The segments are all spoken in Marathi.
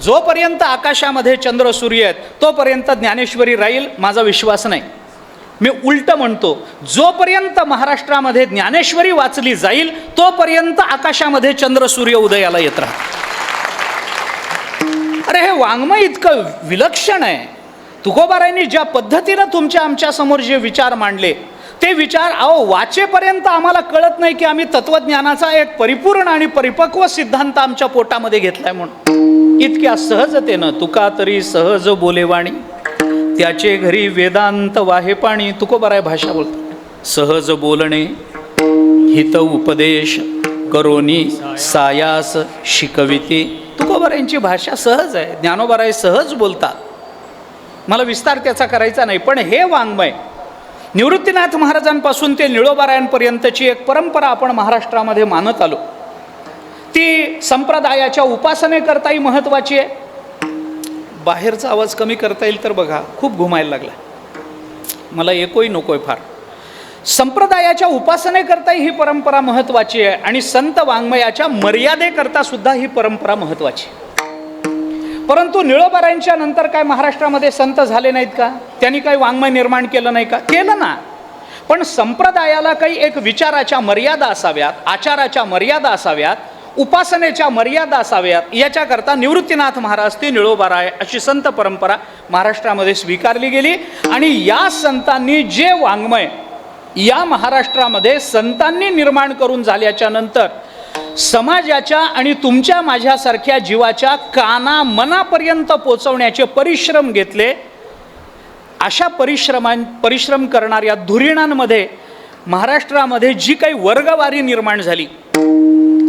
जोपर्यंत आकाशामध्ये चंद्र सूर्य आहेत तोपर्यंत ज्ञानेश्वरी राहील, माझा विश्वास नाही. मी उलट म्हणतो, जोपर्यंत महाराष्ट्रामध्ये ज्ञानेश्वरी वाचली जाईल तोपर्यंत आकाशामध्ये चंद्र सूर्य उदयाला येत राहतील. अरे हे वाङ्मय इतकं विलक्षण आहे. तुकोबारायांनी ज्या पद्धतीनं तुमच्या आमच्या समोर जे विचार मांडले ते विचार वाचेपर्यंत आम्हाला कळत नाही की आम्ही तत्वज्ञानाचा एक परिपूर्ण आणि परिपक्व सिद्धांत आमच्या पोटामध्ये घेतलाय म्हणून. इतक्या सहजतेनं तुका तरी सहज बोलेवाणी, त्याचे घरी वेदांत वाहे पाणी. तुकोबाराय भाषा बोलतात. सहज बोलणे हित उपदेश करोनी सायास शिकविते. तुकोबारायांची भाषा सहज आहे. ज्ञानोबाराय सहज बोलतात. मला विस्तार त्याचा करायचा नाही. पण हे वाङ्मय निवृत्तीनाथ महाराजांपासून ते निळोबारायांपर्यंतची एक परंपरा आपण महाराष्ट्रामध्ये मानत आलो. ती संप्रदायाच्या उपासनेकरताही महत्त्वाची आहे. बाहेरचा आवाज कमी करता येईल तर बघा, खूप घुमायला लागला. मला एकोही नकोय फार. संप्रदायाच्या उपासनेकरताही ही परंपरा महत्त्वाची आहे आणि संत वाङ्मयाच्या मर्यादेकरता सुद्धा ही परंपरा महत्त्वाची. परंतु निळोबारायांच्या नंतर काय महाराष्ट्रामध्ये संत झाले नाहीत का? त्यांनी काही वाङ्मय निर्माण केलं नाही का? केलं ना. पण संप्रदायाला काही एक विचाराच्या मर्यादा असाव्यात, आचाराच्या मर्यादा असाव्यात, उपासनेच्या मर्यादा असाव्यात. याच्याकरता निवृत्तीनाथ महाराज ते निळोबाराय अशी संत परंपरा महाराष्ट्रामध्ये स्वीकारली गेली. आणि या संतांनी जे वाङ्मय या महाराष्ट्रामध्ये संतांनी निर्माण करून झाल्याच्या नंतर समाजाच्या आणि तुमच्या माझ्यासारख्या जीवाच्या काना मनापर्यंत पोचवण्याचे परिश्रम घेतले. अशा परिश्रम करणाऱ्या धुरीणांमध्ये महाराष्ट्रामध्ये जी काही वर्गवारी निर्माण झाली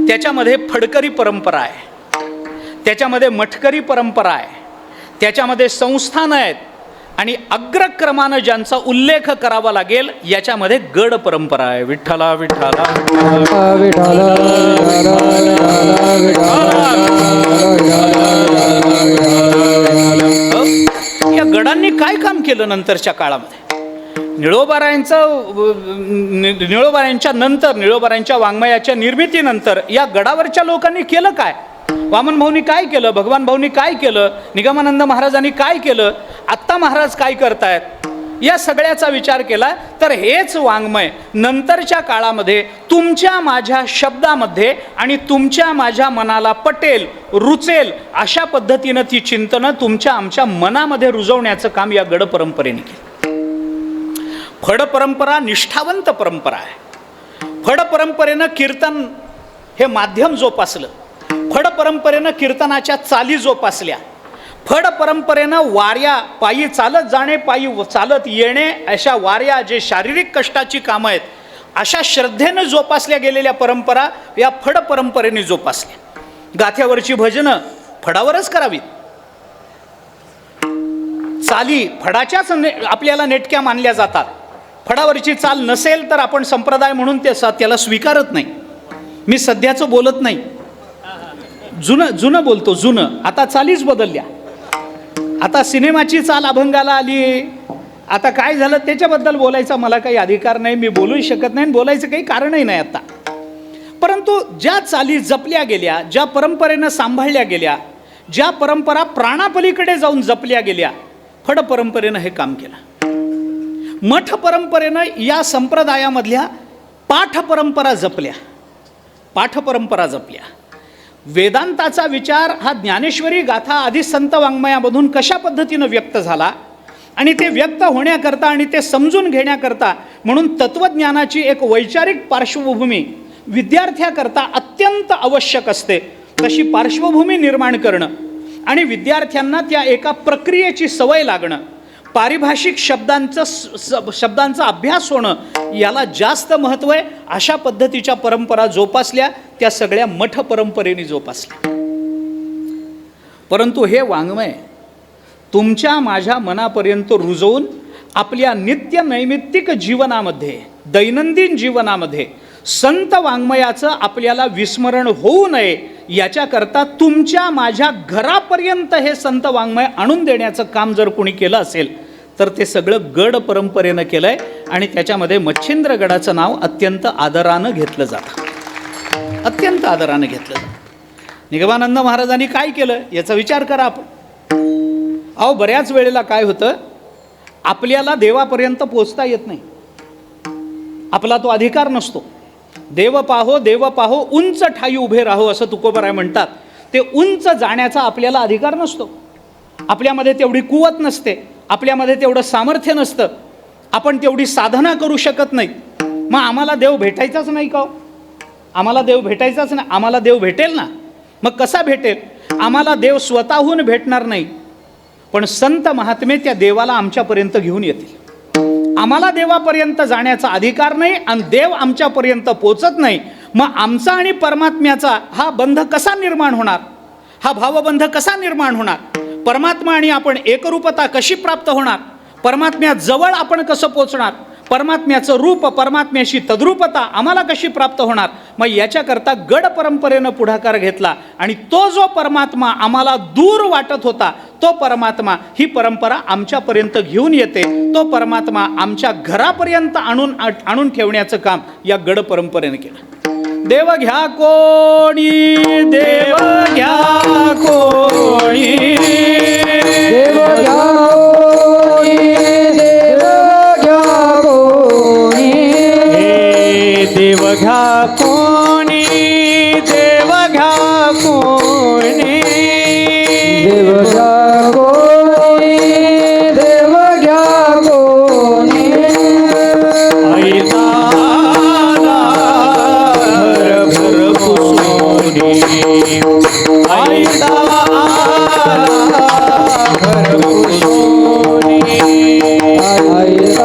त्याच्यामध्ये फडकरी परंपरा आहे, त्याच्यामध्ये मठकरी परंपरा आहे, त्याच्यामध्ये संस्थानं आहेत आणि अग्रक्रमानं ज्यांचा उल्लेख करावा लागेल याच्यामध्ये गड परंपरा आहे. विठ्ठला विठ्ठला या गडांनी काय काम केलं नंतरच्या काळामध्ये? निळोबारायांच्या नंतर, निळोबारायांच्या वाङ्मयाच्या निर्मितीनंतर या गडावरच्या लोकांनी केलं काय? वामन भाऊनी काय केलं? भगवान भाऊनी काय केलं? निगमानंद महाराजांनी काय केलं? आत्ता महाराज काय करतायत? या सगळ्याचा विचार केला तर हेच वाङ्मय नंतरच्या काळामध्ये तुमच्या माझ्या शब्दामध्ये आणि तुमच्या माझ्या मनाला पटेल, रुचेल अशा पद्धतीनं ती चिंतनं तुमच्या आमच्या मनामध्ये रुजवण्याचं काम या गड परंपरेने केलं. फड परंपरा निष्ठावंत परंपरा आहे. फड परंपरेनं कीर्तन हे माध्यम जोपासलं. फड परंपरेनं कीर्तनाच्या चाली जोपासल्या. फड परंपरेनं वाऱ्या, पायी चालत जाणे, पायी चालत येणे अशा वाऱ्या, जे शारीरिक कष्टाची कामं आहेत अशा श्रद्धेनं जोपासल्या गेलेल्या परंपरा या फड परंपरेने जोपासल्या. गाथ्यावरची भजनं फडावरच करावीत. चाली फडाच्याच आपल्याला नेटक्या मानल्या जातात. फडावरची चाल नसेल तर आपण संप्रदाय म्हणून त्याला स्वीकारत नाही. मी सध्याचं बोलत नाही, जुनं बोलतो. जुनं आता चालीच बदलल्या. आता सिनेमाची चाल अभंगाला आली. आता काय झालं त्याच्याबद्दल बोलायचा मला काही अधिकार नाही. मी बोलूही शकत नाही, बोलायचं काही कारणही नाही आता. परंतु ज्या चाली जपल्या गेल्या, ज्या परंपरेनं सांभाळल्या गेल्या, ज्या परंपरा प्राणापलीकडे जाऊन जपल्या गेल्या, फड परंपरेनं हे काम केलं. मठ परंपरेनं या संप्रदायामधल्या पाठ परंपरा जपल्या. वेदांताचा विचार हा ज्ञानेश्वरी गाथा आदी संत वाङ्मयामधून कशा पद्धतीनं व्यक्त झाला आणि ते व्यक्त होण्याकरता आणि ते समजून घेण्याकरता म्हणून तत्वज्ञानाची एक वैचारिक पार्श्वभूमी विद्यार्थ्याकरता अत्यंत आवश्यक असते. तशी पार्श्वभूमी निर्माण करणं आणि विद्यार्थ्यांना त्या एका प्रक्रियेची सवय लागणं, पारिभाषिक शब्दांचा अभ्यास होणं याला जास्त महत्त्व आहे. अशा पद्धतीच्या परंपरा जोपासल्या त्या सगळ्या मठ परंपरेने जोपासल्या. परंतु हे वाङ्मय तुमच्या माझ्या मनापर्यंत रुजवून आपल्या नित्य नैमित्तिक जीवनामध्ये, दैनंदिन जीवनामध्ये संत वाङ्मयाचं आपल्याला विस्मरण होऊ नये याच्याकरता तुमच्या माझ्या घरापर्यंत हे संत वाङ्मय आणून देण्याचं काम जर कोणी केलं असेल तर ते सगळं गड परंपरेनं केलं आहे. आणि त्याच्यामध्ये मच्छिंद्रगडाचं नाव अत्यंत आदरानं घेतलं जातं, अत्यंत आदरानं घेतलं जातं. निगमानंद महाराजांनी काय केलं याचा विचार करा आपण. अहो बऱ्याच वेळेला काय होतं, आपल्याला देवापर्यंत पोचता येत नाही, आपला तो अधिकार नसतो. देव पाहो उंच ठाई उभे राहो असं तुकोबराय म्हणतात. ते उंच जाण्याचा आपल्याला अधिकार नसतो, आपल्यामध्ये तेवढी कुवत नसते, आपल्यामध्ये तेवढं सामर्थ्य नसतं, आपण तेवढी साधना करू शकत नाही. मग आम्हाला देव भेटायचाच नाही का? आम्हाला देव भेटायचाच नाही. आम्हाला देव भेटेल ना. मग कसा भेटेल? आम्हाला देव स्वतःहून भेटणार नाही, पण संत महात्मे त्या देवाला आमच्यापर्यंत घेऊन येतील. आम्हाला देवापर्यंत जाण्याचा अधिकार नाही आणि देव आमच्यापर्यंत पोचत नाही. मग आमचा आणि परमात्म्याचा हा बंध कसा निर्माण होणार? हा भावबंध कसा निर्माण होणार? परमात्मा आणि आपण एकरूपता कशी प्राप्त होणार? परमात्म्याजवळ आपण कसं पोचणार? परमात्म्याचं रूप, परमात्म्याशी तद्रूपता आम्हाला कशी प्राप्त होणार? मग याच्याकरता गड परंपरेनं पुढाकार घेतला आणि तो जो परमात्मा आम्हाला दूर वाटत होता तो परमात्मा ही परंपरा आमच्यापर्यंत घेऊन येते. तो परमात्मा आमच्या घरापर्यंत आणून ठेवण्याचं काम या गड परंपरेनं केलं. देव घ्या कोणी, देव घ्या कोणी, देव घ्या देव घ्या कोणी, देव घ्या कोणी, देव घ्या कोणी, देव घ्या कोणी, ऐताला भर कुसोनी, ऐताला भर कुसोनी, ऐताला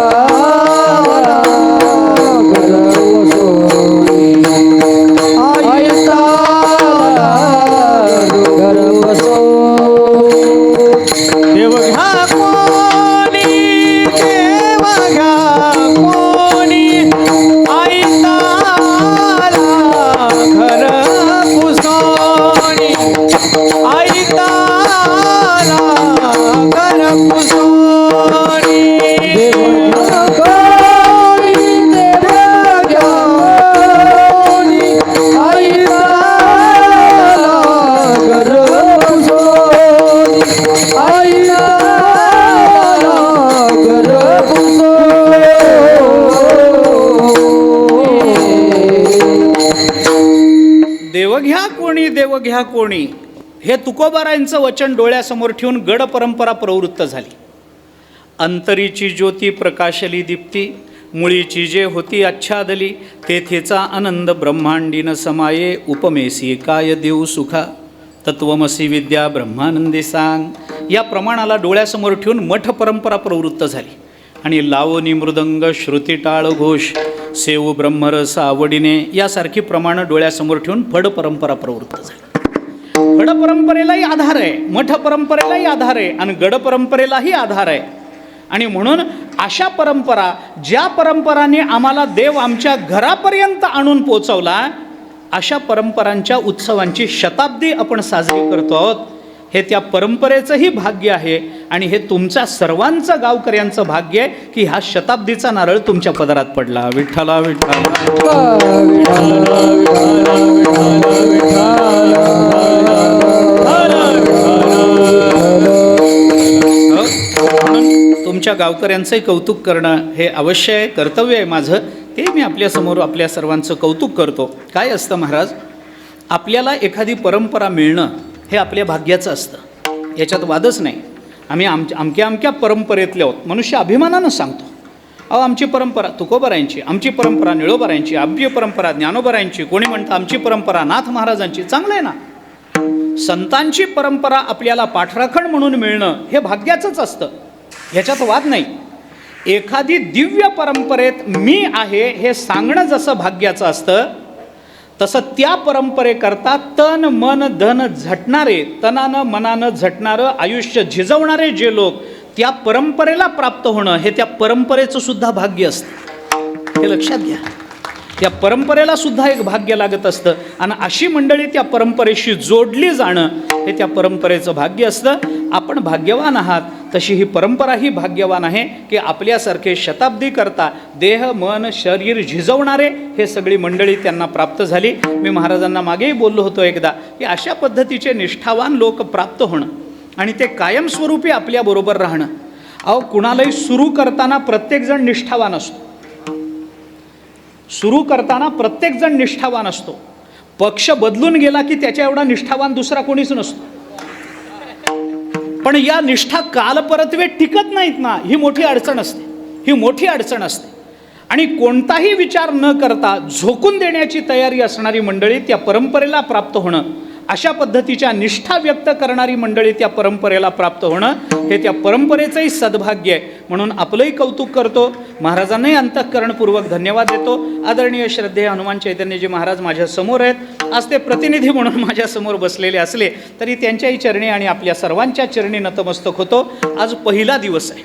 देव घ्या कोणी हे तुकोबारायांचं वचन डोळ्यासमोर ठेवून गड परंपरा प्रवृत्त झाली. अंतरीची ज्योती प्रकाशली दीप्ती, मुळीची जे होती आच्छादली, तेथेचा आनंद ब्रह्मांडीन समाये, उपमेसी काय देऊ सुखा, तत्वमसी विद्या ब्रह्मानंदी सांग. या प्रमाणाला डोळ्यासमोर ठेवून मठ परंपरा प्रवृत्त झाली आणि लावणी मृदंग श्रुती टाळ घोष सेवू ब्रह्मरस आवडीने यासारखी प्रमाणं डोळ्यासमोर ठेवून फड परंपरा प्रवृत्त झाली. फड परंपरेलाही आधार आहे, मठ परंपरेलाही आधार आहे आणि गड परंपरेलाही आधार आहे. आणि म्हणून अशा परंपरा, ज्या परंपरांनी आम्हाला देव आमच्या घरापर्यंत आणून पोचवला, अशा परंपरांच्या उत्सवांची शताब्दी आपण साजरी करतो आहोत. हे त्या परंपरेचंही भाग्य आहे आणि हे तुमच्या सर्वांचं गावकऱ्यांचं भाग्य आहे की हा शताब्दीचा नारळ तुमच्या पदरात पडला. विठ्ठला विठ्ठला तुमच्या गावकऱ्यांचंही कौतुक करणं हे अवश्य आहे, कर्तव्य आहे माझं. ते मी आपल्यासमोर आपल्या सर्वांचं कौतुक करतो. काय असतं महाराज, आपल्याला एखादी परंपरा मिळणं हे आपल्या भाग्याचं असतं, याच्यात वादच नाही. आम्ही अमक्या परंपरेतले आहोत, मनुष्य अभिमानानं सांगतो. अहो आमची परंपरा तुकोबारायांची, आमची परंपरा निळोबारायांची, आमची परंपरा ज्ञानोबारायांची, कोणी म्हणतं आमची परंपरा नाथ महाराजांची. चांगलं आहे ना. संतांची परंपरा आपल्याला पाठराखण म्हणून मिळणं हे भाग्याचंच असतं, ह्याच्यात वाद नाही. एखादी दिव्य परंपरेत मी आहे हे सांगणं जसं भाग्याचं असतं, तसं त्या परंपरेकरता तन मन धन झटणारे, तनानं मनानं झटणारं आयुष्य झिजवणारे जे लोक त्या परंपरेला प्राप्त होणं हे त्या परंपरेचं सुद्धा भाग्य असतं. हे लक्षात घ्या. त्या परंपरेला सुद्धा एक भाग्य लागत असतं आणि अशी मंडळी त्या परंपरेशी जोडली जाणं हे त्या परंपरेचं भाग्य असतं. आपण भाग्यवान आहात. तशी ही परंपराही भाग्यवान आहे की आपल्यासारखे शताब्दी करता देह मन शरीर झिजवणारे हे सगळी मंडळी त्यांना प्राप्त झाली. मी महाराजांना मागेही बोललो होतो एकदा की अशा पद्धतीचे निष्ठावान लोक प्राप्त होणं आणि ते कायमस्वरूपी आपल्याबरोबर राहणं. अहो, कुणालाही सुरू करताना प्रत्येकजण निष्ठावान असतो. सुरू करताना प्रत्येकजण निष्ठावान असतो. पक्ष बदलून गेला की त्याच्या एवढा निष्ठावान दुसरा कोणीच नसतो. पण या निष्ठा कालपरत्वे टिकत नाहीत ना, ही मोठी अडचण असते. ही मोठी अडचण असते. आणि कोणताही विचार न करता झोकून देण्याची तयारी असणारी मंडळी त्या परंपरेला प्राप्त होणं, अशा पद्धतीच्या निष्ठा व्यक्त करणारी मंडळी त्या परंपरेला प्राप्त होणं हे त्या परंपरेचंही सद्भाग्य आहे. म्हणून आपलंही कौतुक करतो, महाराजांनाही अंतःकरणपूर्वक धन्यवाद देतो. आदरणीय श्रद्धेय हनुमान चैतन्यजी महाराज माझ्यासमोर आहेत. आज ते प्रतिनिधी म्हणून माझ्यासमोर बसलेले असले तरी त्यांच्याही चरणी आणि आपल्या सर्वांच्या चरणी नतमस्तक होतो. आज पहिला दिवस आहे.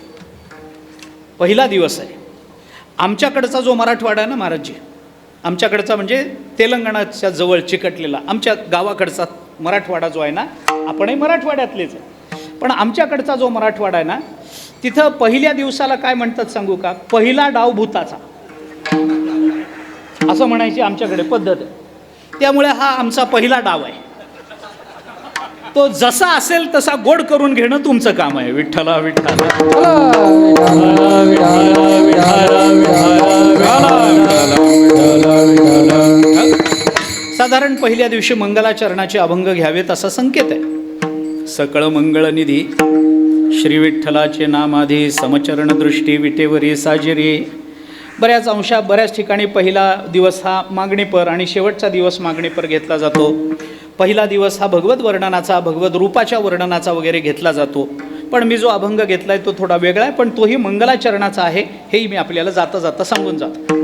पहिला दिवस आहे. आमच्याकडचा जो मराठवाडा आहे ना महाराजजी, आमच्याकडचा म्हणजे तेलंगणाच्या जवळ चिकटलेला आमच्या गावाकडचा मराठवाडा जो आहे ना, आपणही मराठवाड्यातलेच आहे, पण आमच्याकडचा जो मराठवाडा आहे ना, तिथं पहिल्या दिवसाला काय म्हणतात सांगू का? पहिला डाव भूताचा, असं म्हणायची आमच्याकडे पद्धत आहे. त्यामुळे हा आमचा पहिला डाव आहे. तो जसा असेल तसा गोड करून घेणं तुमचं काम आहे. विठ्ठला विठ्ठला साधारण पहिल्या दिवशी मंगलाचरणाचे अभंग घ्यावेत असा संकेत आहे. सकळ मंगळ निधी श्री विठ्ठलाचे नामाधी समचरण दृष्टी विटेवरी साजिरी. बऱ्याच अंशा बऱ्याच ठिकाणी पहिला दिवस हा मागणीपर आणि शेवटचा दिवस मागणीपर घेतला जातो. पहिला दिवस हा भगवत वर्णनाचा, भगवत रूपाच्या वर्णनाचा वगैरे घेतला जातो. पण मी जो अभंग घेतला आहे तो थोडा वेगळा आहे, पण तोही मंगलाचरणाचा आहे, हेही मी आपल्याला जाता जाता सांगून जातो.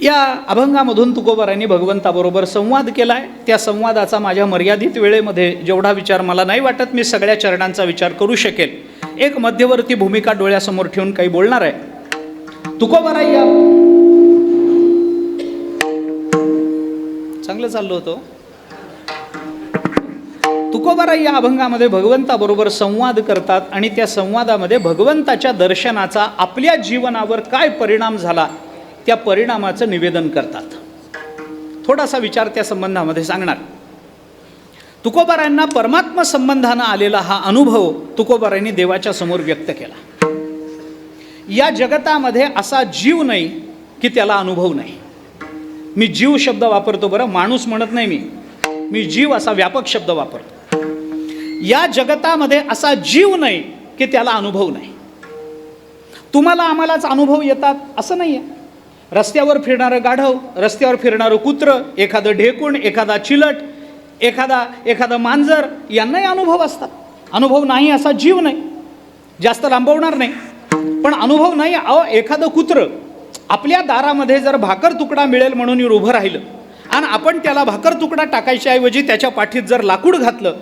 या अभंगामधून तुकोबारायांनी भगवंताबरोबर संवाद केला आहे. त्या संवादाचा माझ्या मर्यादित वेळेमध्ये जेवढा विचार मला नाही वाटत मी सगळ्या चरणांचा विचार करू शकेल. एक मध्यवर्ती भूमिका डोळ्यासमोर ठेवून काही बोलणार आहे. तुकोबाराय या चांगलं चाललं होतं. तुकोबाराय या अभंगामध्ये भगवंताबरोबर संवाद करतात आणि त्या संवादामध्ये भगवंताच्या दर्शनाचा आपल्या जीवनावर काय परिणाम झाला त्या परिणामाचं निवेदन करतात. थोडासा विचार त्या संबंधामध्ये सांगणार. तुकोबारायांना परमात्मा संबंधानं आलेला हा अनुभव तुकोबारायांनी देवाच्या समोर व्यक्त केला. या जगतामध्ये असा जीव नाही की त्याला अनुभव नाही. मी जीव शब्द वापरतो बरं, माणूस म्हणत नाही मी जीव असा व्यापक शब्द वापरतो. या जगतामध्ये असा जीव नाही की त्याला अनुभव नाही. तुम्हाला आम्हालाच अनुभव येतात असं नाही आहे. रस्त्यावर फिरणारं गाढव, रस्त्यावर फिरणारं कुत्रं, एखादं ढेकूण, एखादा चिलट, एखादं मांजर यांनाही अनुभव असतात. अनुभव नाही असा जीव नाही. जास्त लांबवणार नाही, पण अनुभव नाही. एखादं कुत्रं आपल्या दारामध्ये जर भाकर तुकडा मिळेल म्हणून उभं राहिलं आणि आपण त्याला भाकर तुकडा टाकायच्या ऐवजी त्याच्या पाठीत जर लाकूड घातलं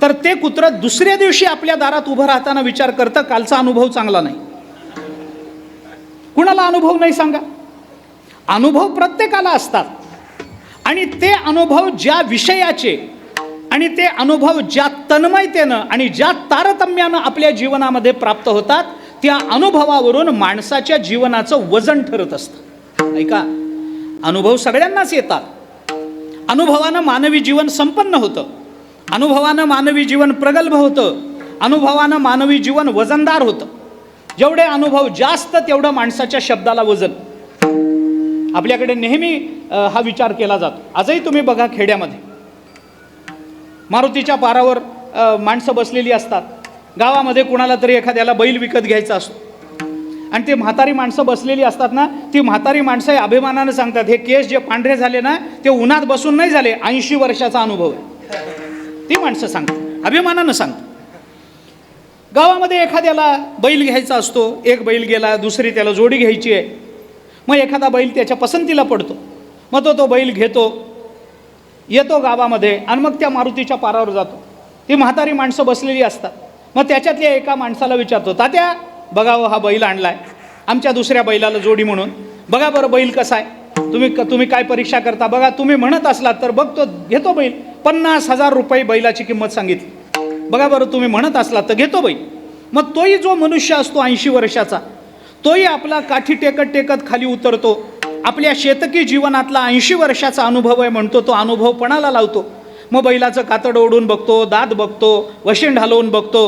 तर ते कुत्रं दुसऱ्या दिवशी आपल्या दारात उभं राहताना विचार करतं कालचा अनुभव चांगला नाही. कुणाला अनुभव नाही सांगा? अनुभव प्रत्येकाला असतात आणि ते अनुभव ज्या विषयाचे आणि ते अनुभव ज्या तन्मयतेनं आणि ज्या तारतम्यानं आपल्या जीवनामध्ये प्राप्त होतात त्या अनुभवावरून माणसाच्या जीवनाचं वजन ठरत असतं. ऐका, अनुभव सगळ्यांनाच येतात. अनुभवानं मानवी जीवन संपन्न होतं. अनुभवानं मानवी जीवन प्रगल्भ होतं. अनुभवानं मानवी जीवन वजनदार होतं. जेवढे अनुभव जास्त तेवढं माणसाच्या शब्दाला वजन. आपल्याकडे नेहमी हा विचार केला जातो. आजही तुम्ही बघा खेड्यामध्ये मारुतीच्या पारावर माणसं बसलेली असतात. गावामध्ये कुणाला तरी एखाद्याला बैल विकत घ्यायचा असतो आणि ते म्हातारी माणसं बसलेली असतात ना, ती म्हातारी माणसं अभिमानानं सांगतात हे केस जे पांढरे झाले ना ते उन्हात बसून नाही झाले, 80 वर्षाचा अनुभव आहे. ती माणसं सांगतात, अभिमानानं सांगतात. गावामध्ये एखाद्याला बैल घ्यायचा असतो, एक बैल गेला, दुसरी त्याला जोडी घ्यायची आहे. मग एखादा बैल त्याच्या पसंतीला पडतो, मग तो बैल घेतो, येतो गावामध्ये आणि मग त्या मारुतीच्या पारावर जातो. ती म्हातारी माणसं बसलेली असतात. मग त्याच्यातल्या एका माणसाला विचारतो, तात्या बघावं हा बैल आणलाय आमच्या दुसऱ्या बैलाला जोडी म्हणून, बघा बरं बैल कसा आहे, तुम्ही काय परीक्षा करता बघा, तुम्ही म्हणत असलात तर बघतो घेतो बैल. 50,000 रुपये बैलाची किंमत सांगितली. बघा बरं, तुम्ही म्हणत असला तर घेतो बाई. मग तोही जो मनुष्य असतो 80 वर्षाचा, तोही आपला काठी टेकत टेकत खाली उतरतो. आपल्या शेतकी जीवनातला 80 वर्षाचा अनुभव आहे म्हणतो, तो अनुभव पणाला लावतो. मग बैलाचं कातड ओढून बघतो, दात बघतो, वशिंड हलवून बघतो,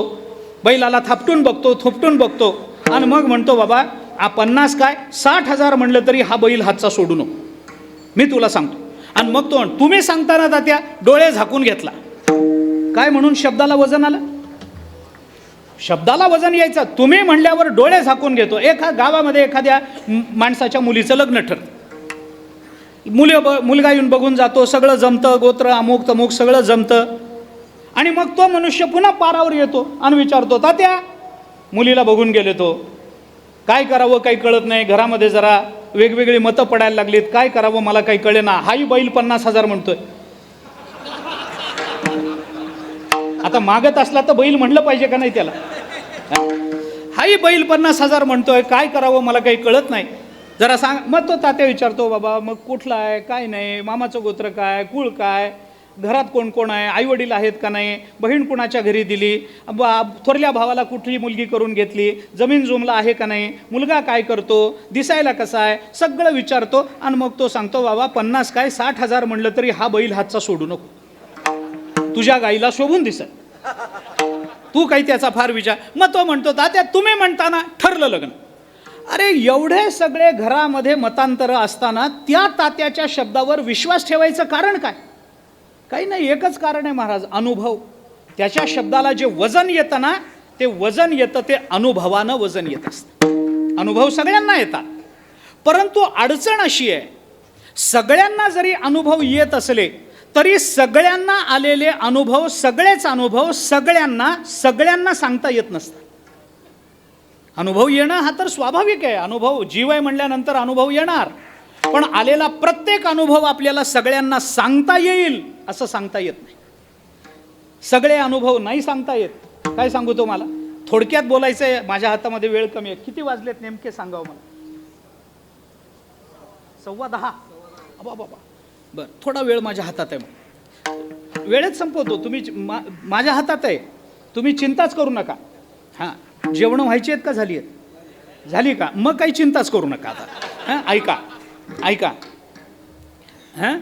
बैलाला थापटून बघतो, थोपटून बघतो, आणि मग म्हणतो बाबा 50 काय 60,000 म्हणलं तरी हा बैल हातचा सोडू नको, मी तुला सांगतो. आणि मग तो तुम्ही सांगताना तात्या डोळे झाकून घेतला काय म्हणून शब्दाला वजन आलं, शब्दाला वजन यायचं. तुम्ही म्हणल्यावर डोळे झाकून घेतो. गावामध्ये एखाद्या माणसाच्या मुलीचं लग्न ठरतं, मुलगा येऊन बघून जातो, सगळं जमतं, गोत्र अमुक तमुक सगळं जमतं, आणि मग तो मनुष्य पुन्हा पारावर येतो आणि विचारतो तात्या मुलीला बघून गेले, तो काय करावं काही कळत नाही, घरामध्ये जरा वेगवेगळी मतं पडायला लागलीत, काय करावं मला काही कळेना, हाही बैल 50,000 म्हणतोय. आता मागत असला तर बैल म्हणलं पाहिजे का नाही त्याला, हाही बैल 50,000 म्हणतोय, काय करावं मला काही कळत नाही, जरा सांग. मग तो तात्या विचारतो बाबा मग कुठला आहे काय नाही, मामाचं गोत्र काय, कुळ काय, घरात कोण कोण आहे, आईवडील आहेत का नाही, बहीण कुणाच्या घरी दिली, थोरल्या भावाला कुठली मुलगी करून घेतली, जमीन जुमला आहे का नाही, मुलगा काय करतो, दिसायला कसा आहे, सगळं विचारतो. आणि मग तो सांगतो बाबा 50 काय 60,000 म्हणलं तरी हा बैल हातचा सोडू नको, तुझ्या गाईला शोभून दिसत, तू काही त्याचा फार विचार. मग तो म्हणतो तात्या तुम्ही म्हणताना ठरलं लग्न. अरे एवढे सगळे घरामध्ये मतांतरं असताना त्या तात्याच्या शब्दावर विश्वास ठेवायचं कारण काय? काही नाही, एकच कारण आहे महाराज, अनुभव. त्याच्या शब्दाला जे वजन येतं ना, ते वजन येतं ते अनुभवानं वजन येत असतं. अनुभव सगळ्यांना येतात, परंतु अडचण अशी आहे, सगळ्यांना जरी अनुभव येत असले तरी सगळ्यांना आलेले अनुभव, सगळेच अनुभव सगळ्यांना सांगता येत नसतात. अनुभव येणं हा तर स्वाभाविक आहे, अनुभव जीव आहे म्हणल्यानंतर अनुभव येणार, पण आलेला प्रत्येक अनुभव आपल्याला सगळ्यांना सांगता येईल असं सांगता येत नाही. सगळे अनुभव नाही सांगता येत. काय सांगू तुम्हाला, थोडक्यात बोलायचं आहे, माझ्या हातामध्ये वेळ कमी आहे. किती वाजलेत नेमके सांगावं मला? 10:15. बाबा बरं, थोडा वेळ माझ्या हातात आहे, वेळेत संपवतो. तुम्ही माझ्या हातात आहे, तुम्ही चिंताच करू नका. हां, जेवणं व्हायची आहेत का झाली आहेत? झाली का? मग काही चिंताच करू नका आता. हां, ऐका हां,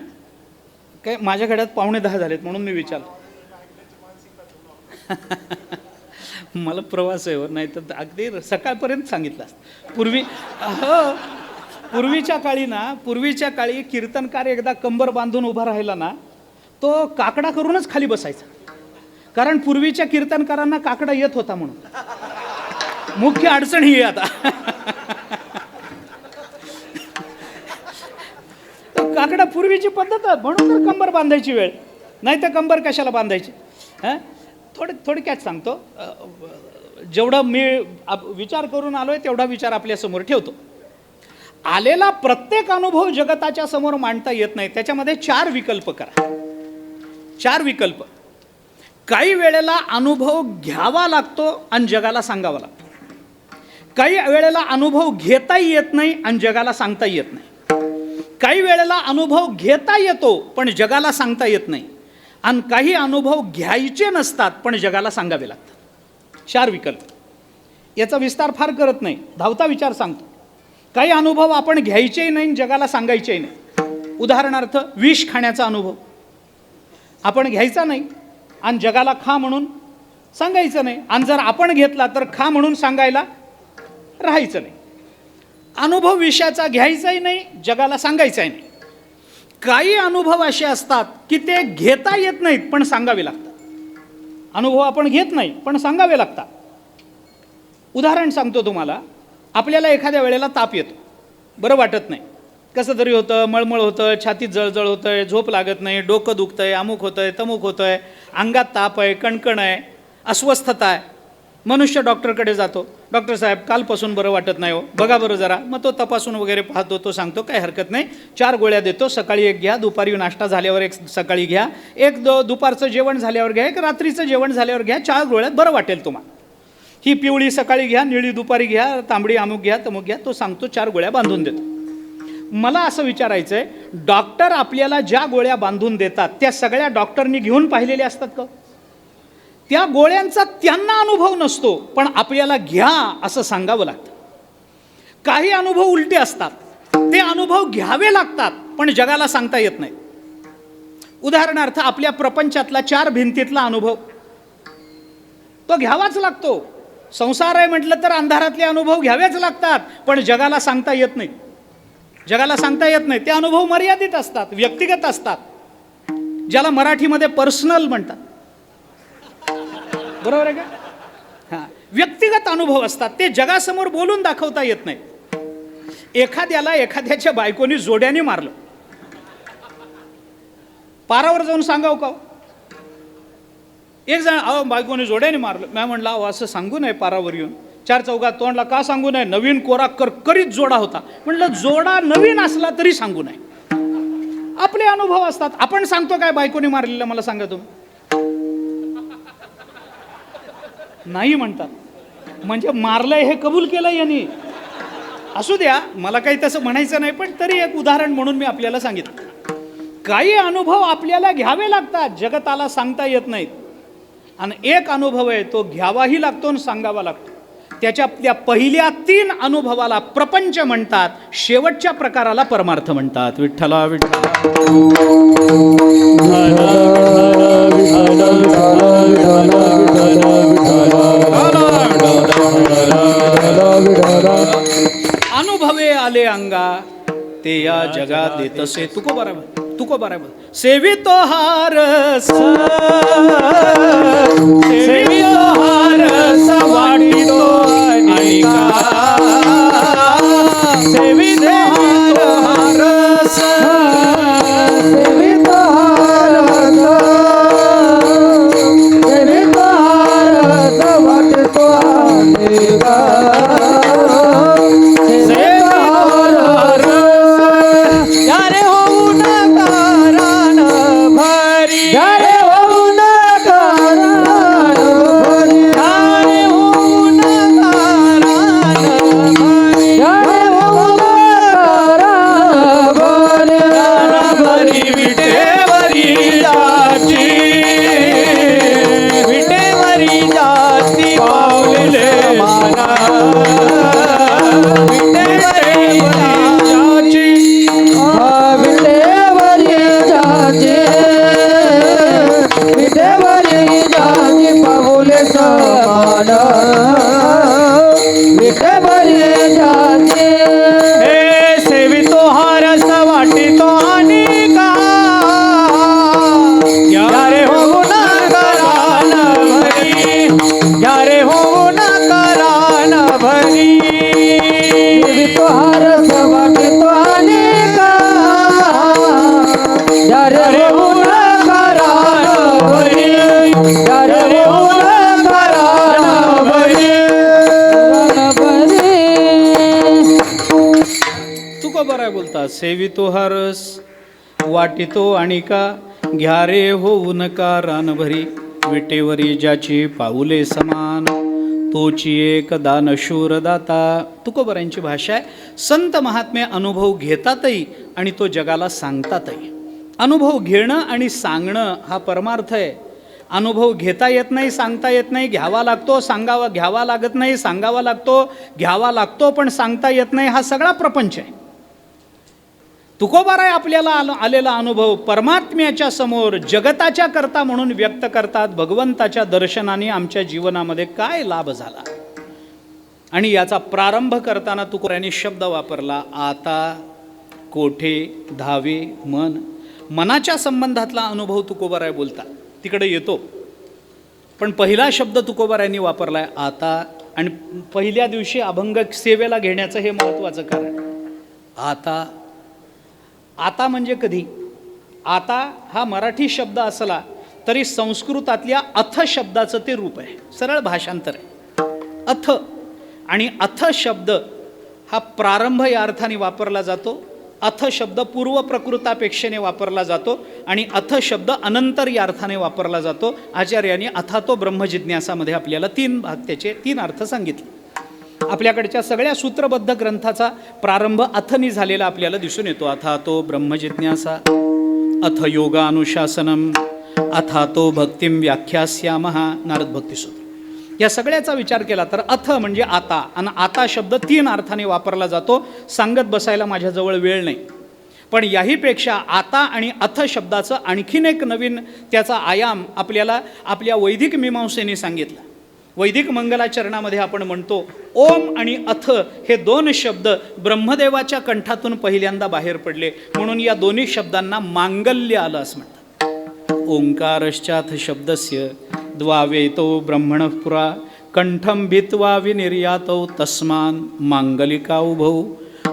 काय माझ्या घड्यात 9:45 झालेत म्हणून मी विचारलं. मला प्रवास आहे, नाही तर अगदी सकाळपर्यंत सांगितलं असतं. पूर्वीच्या काळी कीर्तनकार एकदा कंबर बांधून उभा राहिला ना, तो काकडा करूनच खाली बसायचा, कारण पूर्वीच्या कीर्तनकारांना काकडा येत होता म्हणून. मुख्य अडचण ही आहे आता. काकडा पूर्वीची पद्धत आहे, म्हणून तर कंबर बांधायची वेळ, नाही तर कंबर कशाला बांधायची. हां, थोडक्यात सांगतो, जेवढं मी विचार करून आलोय तेवढा विचार आपल्यासमोर ठेवतो. आलेला प्रत्येक अनुभव जगताच्या समोर मांडता येत नाही, त्याच्यामध्ये 4 विकल्प करा. 4 विकल्प. काही वेळेला अनुभव घ्यावा लागतो आणि जगाला सांगावा लागतो. काही वेळेला अनुभव घेताही येत नाही आणि जगाला सांगता येत नाही. काही वेळेला अनुभव घेता येतो पण जगाला सांगता येत नाही, आणि काही अनुभव घ्यायचे नसतात पण जगाला सांगावे लागतात. 4 विकल्प. याचा विस्तार फार करत नाही, धावता विचार सांगतो. काही अनुभव आपण घ्यायचेही नाही, जगाला सांगायचेही नाही. उदाहरणार्थ, विष खाण्याचा अनुभव आपण घ्यायचा नाही आणि जगाला खा म्हणून सांगायचं नाही, आणि जर आपण घेतला तर खा म्हणून सांगायला राहायचं नाही. अनुभव विषयाचा घ्यायचाही नाही, जगाला सांगायचाही नाही. काही अनुभव असे असतात की ते घेता येत नाहीत पण सांगावे लागतात. अनुभव आपण घेत नाही पण सांगावे लागतात. उदाहरण सांगतो तुम्हाला. आपल्याला एखाद्या वेळेला ताप येतो, बरं वाटत नाही, कसं तरी होतं, मळमळ होतं, छातीत जळजळ होतं आहे, झोप लागत नाही, डोकं दुखतं आहे, अमुक होतं आहे, तमुक होतं आहे, अंगात ताप आहे, कणकण आहे, अस्वस्थता आहे. मनुष्य डॉक्टरकडे जातो, डॉक्टर साहेब कालपासून बरं वाटत नाही हो, बघा बरं जरा. मग तो तपासून वगैरे पाहतो, तो सांगतो काही हरकत नाही, 4 गोळ्या देतो, सकाळी 1 घ्या, दुपारी नाश्ता झाल्यावर 1 सकाळी घ्या, 1 दुपारचं जेवण झाल्यावर घ्या, 1 रात्रीचं जेवण झाल्यावर घ्या, 4 गोळ्यात बरं वाटेल तुम्हाला. ही पिवळी सकाळी घ्या, निळी दुपारी घ्या, तांबडी अमुक घ्या, तमुक घ्या. तो सांगतो 4 गोळ्या बांधून देतो. मला असं विचारायचं आहे, डॉक्टर आपल्याला ज्या गोळ्या बांधून देतात त्या सगळ्या डॉक्टरनी घेऊन पाहिलेल्या असतात का? त्या गोळ्यांचा त्यांना अनुभव नसतो, पण आपल्याला घ्या असं सांगावं लागतं. काही अनुभव उलटे असतात, ते अनुभव घ्यावे लागतात, पण जगाला सांगता येत नाही. उदाहरणार्थ आपल्या प्रपंचातला 4 भिंतीतला अनुभव तो घ्यावाच लागतो. संसार आहे म्हटलं तर अंधारातले अनुभव घ्यावेच लागतात, पण जगाला सांगता येत नाही. जगाला सांगता येत नाही. ते अनुभव मर्यादित असतात, व्यक्तिगत असतात, ज्याला मराठीमध्ये पर्सनल म्हणतात. बरोबर आहे का? हां, व्यक्तिगत अनुभव असतात, ते जगासमोर बोलून दाखवता येत नाही. एखाद्याला एखाद्याच्या बायकोनी जोड्याने मारलं, पारावर जाऊन सांगाव का? एक जण अहो बायकोने जोड्याने मारलं. मी म्हणलं अहो असं सांगू नये पारावर येऊन. 4 चौघात तोंडला का सांगू नये? नवीन कोरा करकरीत जोडा होता. म्हटलं जोडा नवीन असला तरी सांगू नये. आपले अनुभव असतात. आपण सांगतो काय बायकोने मारलेलं मला सांगा तुम्ही? नाही म्हणतात. म्हणजे मारलंय हे कबूल केलं यांनी. असू द्या, मला काही तसं म्हणायचं नाही, पण तरी एक उदाहरण म्हणून मी आपल्याला सांगितलं. काही अनुभव आपल्याला घ्यावे लागतात, जगताला सांगता येत नाहीत. आणि एक अनुभव आहे तो घ्यावाही लागतो आणि सांगावा लागतो. त्याच्या पहिल्या 3 अनुभवाला प्रपंच म्हणतात, शेवटच्या प्रकाराला परमार्थ म्हणतात. विठ्ठला विठ्ठला. अनुभवे आले अंगा ते या जगात देतसे. तुको बरोबर, तुको बरोबर. सेवितो हारस, सेवितो हारस वाटितो अनिका, सेवितो हारस, सेवितो हारस, सेवितो हारस वाटितो अनिका, सेवितो हारस वाटितो अनिका, घ्या रे होऊन का रानभरी, विटेवरी ज्याची पाऊले समान, तोची एक दानशूर दाता. तुकोबरांची भाषा आहे. संत महात्मे अनुभव घेतातही आणि तो जगाला सांगतातही. अनुभव घेणं आणि सांगणं हा परमार्थ आहे. अनुभव घेता येत नाही, सांगता येत नाही, घ्यावा लागतो, सांगावा, घ्यावा लागत नाही, सांगावा लागतो, घ्यावा लागतो पण सांगता येत नाही, हा सगळा प्रपंच आहे. तुकोबाराय आपल्याला आलेला अनुभव परमात्म्याच्या समोर जगताच्या करता म्हणून व्यक्त करतात. भगवंताच्या दर्शनाने आमच्या जीवनामध्ये काय लाभ झाला. आणि याचा प्रारंभ करताना तुकोबारांनी शब्द वापरला आता, कोठे, धावे, मन. मनाच्या संबंधातला अनुभव तुकोबाराय बोलतात, तिकडे येतो. पण पहिला शब्द तुकोबारांनी वापरलाय आता. आणि पहिल्या दिवशी अभंग सेवेला घेण्याचं हे महत्त्वाचं कारण. आता, आता म्हणजे कधी? आता हा मराठी शब्द असला तरी संस्कृतातल्या अथ शब्दाचं ते रूप आहे, सरळ भाषांतर आहे. अथ आणि अथ शब्द हा प्रारंभ या अर्थाने वापरला जातो. अथ शब्द पूर्व प्रकृतापेक्षेने वापरला जातो आणि अथ शब्द अनंतर या अर्थाने वापरला जातो. आचार्यांनी अथातो ब्रह्मजिज्ञासामध्ये आपल्याला 3 भाग त्याचे 3 अर्थ सांगितले. आपल्याकडच्या सगळ्या सूत्रबद्ध ग्रंथाचा प्रारंभ अथनी झालेला आपल्याला दिसून येतो. अथातो ब्रह्मजिज्ञासा, अथ योगानुशासनम, अथातो भक्तिम व्याख्यास्यामः नारद भक्तिसूत्र. या सगळ्याचा विचार केला तर अथ म्हणजे आता, आणि आता शब्द 3 अर्थाने वापरला जातो. सांगत बसायला माझ्याजवळ वेळ नाही, पण याहीपेक्षा आता आणि अथ शब्दाचं आणखीन एक नवीन त्याचा आयाम आपल्याला आपल्या वैदिक मीमांसेने सांगितला. वैदिक मंगलाचरणामध्ये आपण म्हणतो ओम आणि अथ हे 2 शब्द ब्रह्मदेवाच्या कंठातून पहिल्यांदा बाहेर पडले, म्हणून या दोन्ही शब्दांना मांगल्य आलं असं म्हणतात. ओंकारश्चाथ शब्दस्य द्वावेतो ब्रह्मणः पुरा कंठम भित्वा विनिर्यातौ तस्मान मांगलिका उभौ.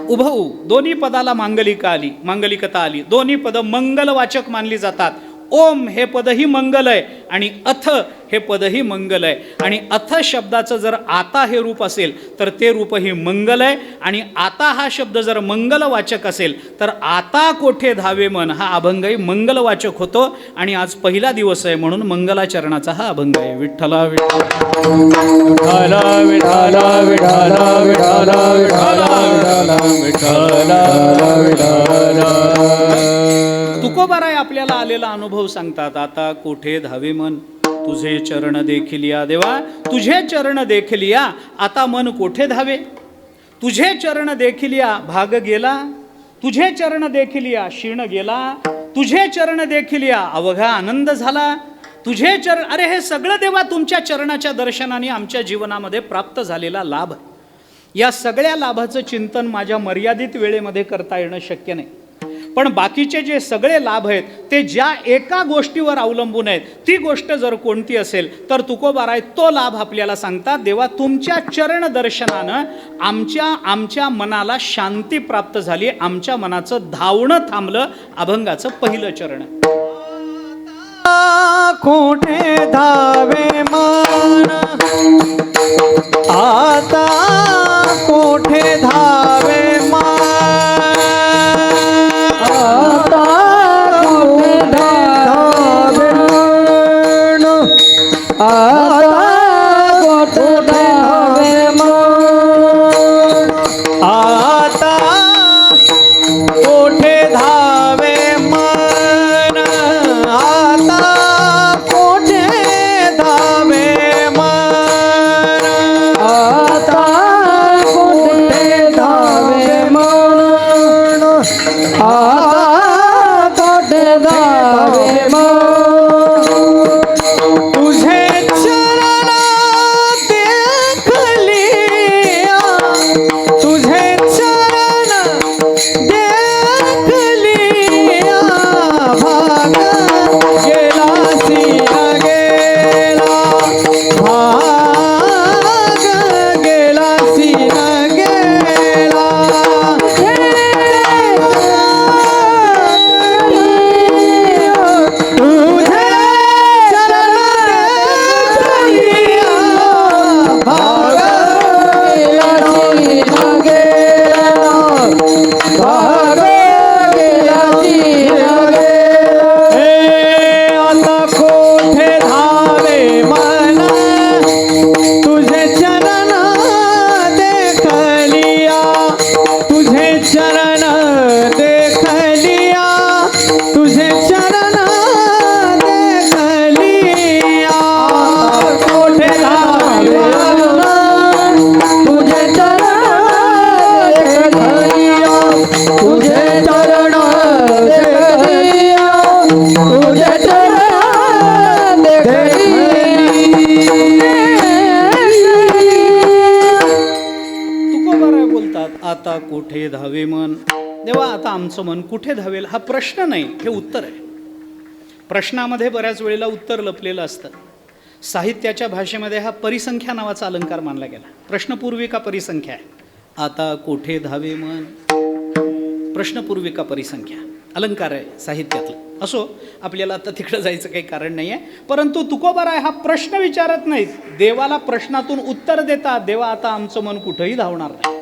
उभौ दोन्ही पदाला मांगलिकता आली. दोन्ही पद मंगलवाचक मानली जातात. ओम हे पदही मंगल आहे आणि अथ हे पदही मंगल आहे. आणि अथ शब्दाचं जर आता हे रूप असेल तर ते रूपही मंगल आहे. आणि आता हा शब्द जर मंगलवाचक असेल तर आता कोठे धावे मन हा अभंगही मंगलवाचक होतो. आणि आज पहिला दिवस आहे म्हणून मंगलाचरणाचा हा अभंग आहे. विठ्ठला विठ्ठला विठ्ठला विठ्ठला विठ्ठला विठ्ठला. तुकोबाराय आपल्याला आलेला अनुभव सांगतात. आता कोठे धावे मन तुझे चरण देखील या. देवा तुझे चरण देखील या, आता मन कोठे धावे. तुझे चरण देखील या भाग गेला, तुझे चरण देखील या क्षीण गेला, तुझे चरण देखील या अवघा आनंद झाला. तुझे चरण, अरे हे सगळं देवा तुमच्या चरणाच्या दर्शनाने आमच्या जीवनामध्ये प्राप्त झालेला लाभ. या सगळ्या लाभाचं चिंतन माझ्या मर्यादित वेळेमध्ये करता येणं शक्य नाही, पण बाकीचे जे सगळे लाभ आहेत ते ज्या एका गोष्टीवर अवलंबून आहेत ती गोष्ट जर कोणती असेल तर तुकोबाराय तो लाभ आपल्याला सांगतात. देवा तुमच्या चरण दर्शनानं आमच्या मनाला शांती प्राप्त झाली, आमच्या मनाचं धावणं थांबलं. अभंगाचं पहिलं चरण. कोठे धावे मन आता कोठे धावे मन आता कोठे धावे मन आता कोठे धावे मन आता कोठे धावे मन आता कोठे धावे मन आता कोठे धावे मन आता कोठे धावे मन तुझे चरण देखलिया तुझे चरण देखलिया भाग गेला सिया गेला भाग गेला सिया गेला तुझे चरण देखलिया भाग गेला सिया गेला भाग गेला सिया गेला. हे आता कोठे धावे मन तुझे चरण देखलिया तुझे चरण देखलिया तुझे चरण देखलिया कोठे धावे मन तुझे चरण देखलिया तुझे चरण देखलिया तुझे चरण तुकोबाराय बोलतात आता कोठे धावे मन. देवा आता आमचं मन कुठे धावेल हा प्रश्न नाही, हे उत्तर आहे. प्रश्नामध्ये बऱ्याच वेळेला उत्तर लपलेलं असतं. साहित्याच्या भाषेमध्ये हा परिसंख्या नावाचा अलंकार मानला गेला. प्रश्नपूर्विका परिसंख्या आहे. आता कोठे धावे मन प्रश्नपूर्विका परिसंख्या अलंकार आहे साहित्यातलं. असो, आपल्याला आता तिकडं जायचं काही कारण नाही आहे. परंतु तुकोबाराय हा प्रश्न विचारत नाहीत, देवाला प्रश्नातून उत्तर देतात. देवा आता आमचं मन कुठंही धावणार नाही.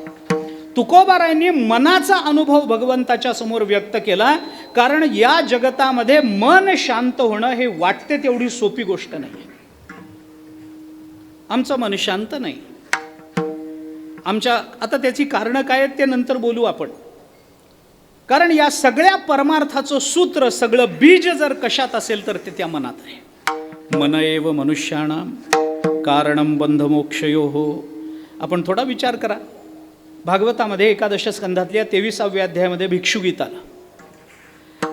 तुकोबारायांनी मनाचा अनुभव भगवंताच्या समोर व्यक्त केला, कारण या जगतामध्ये मन शांत होणं हे वाटते तेवढी सोपी गोष्ट नाही. आमचं मन शांत नाही. आता त्याची कारणं काय आहेत ते नंतर बोलू आपण. कारण या सगळ्या परमार्थाचं सूत्र, सगळं बीज जर कशात असेल तर ते त्या मनात आहे. मन एव मनुष्याणाम कारणम बंधमोक्षयोः. आपण थोडा विचार करा. भागवतामध्ये एकादश स्कंधातल्या 23व्या अध्यायामध्ये भिक्षुगीत आला.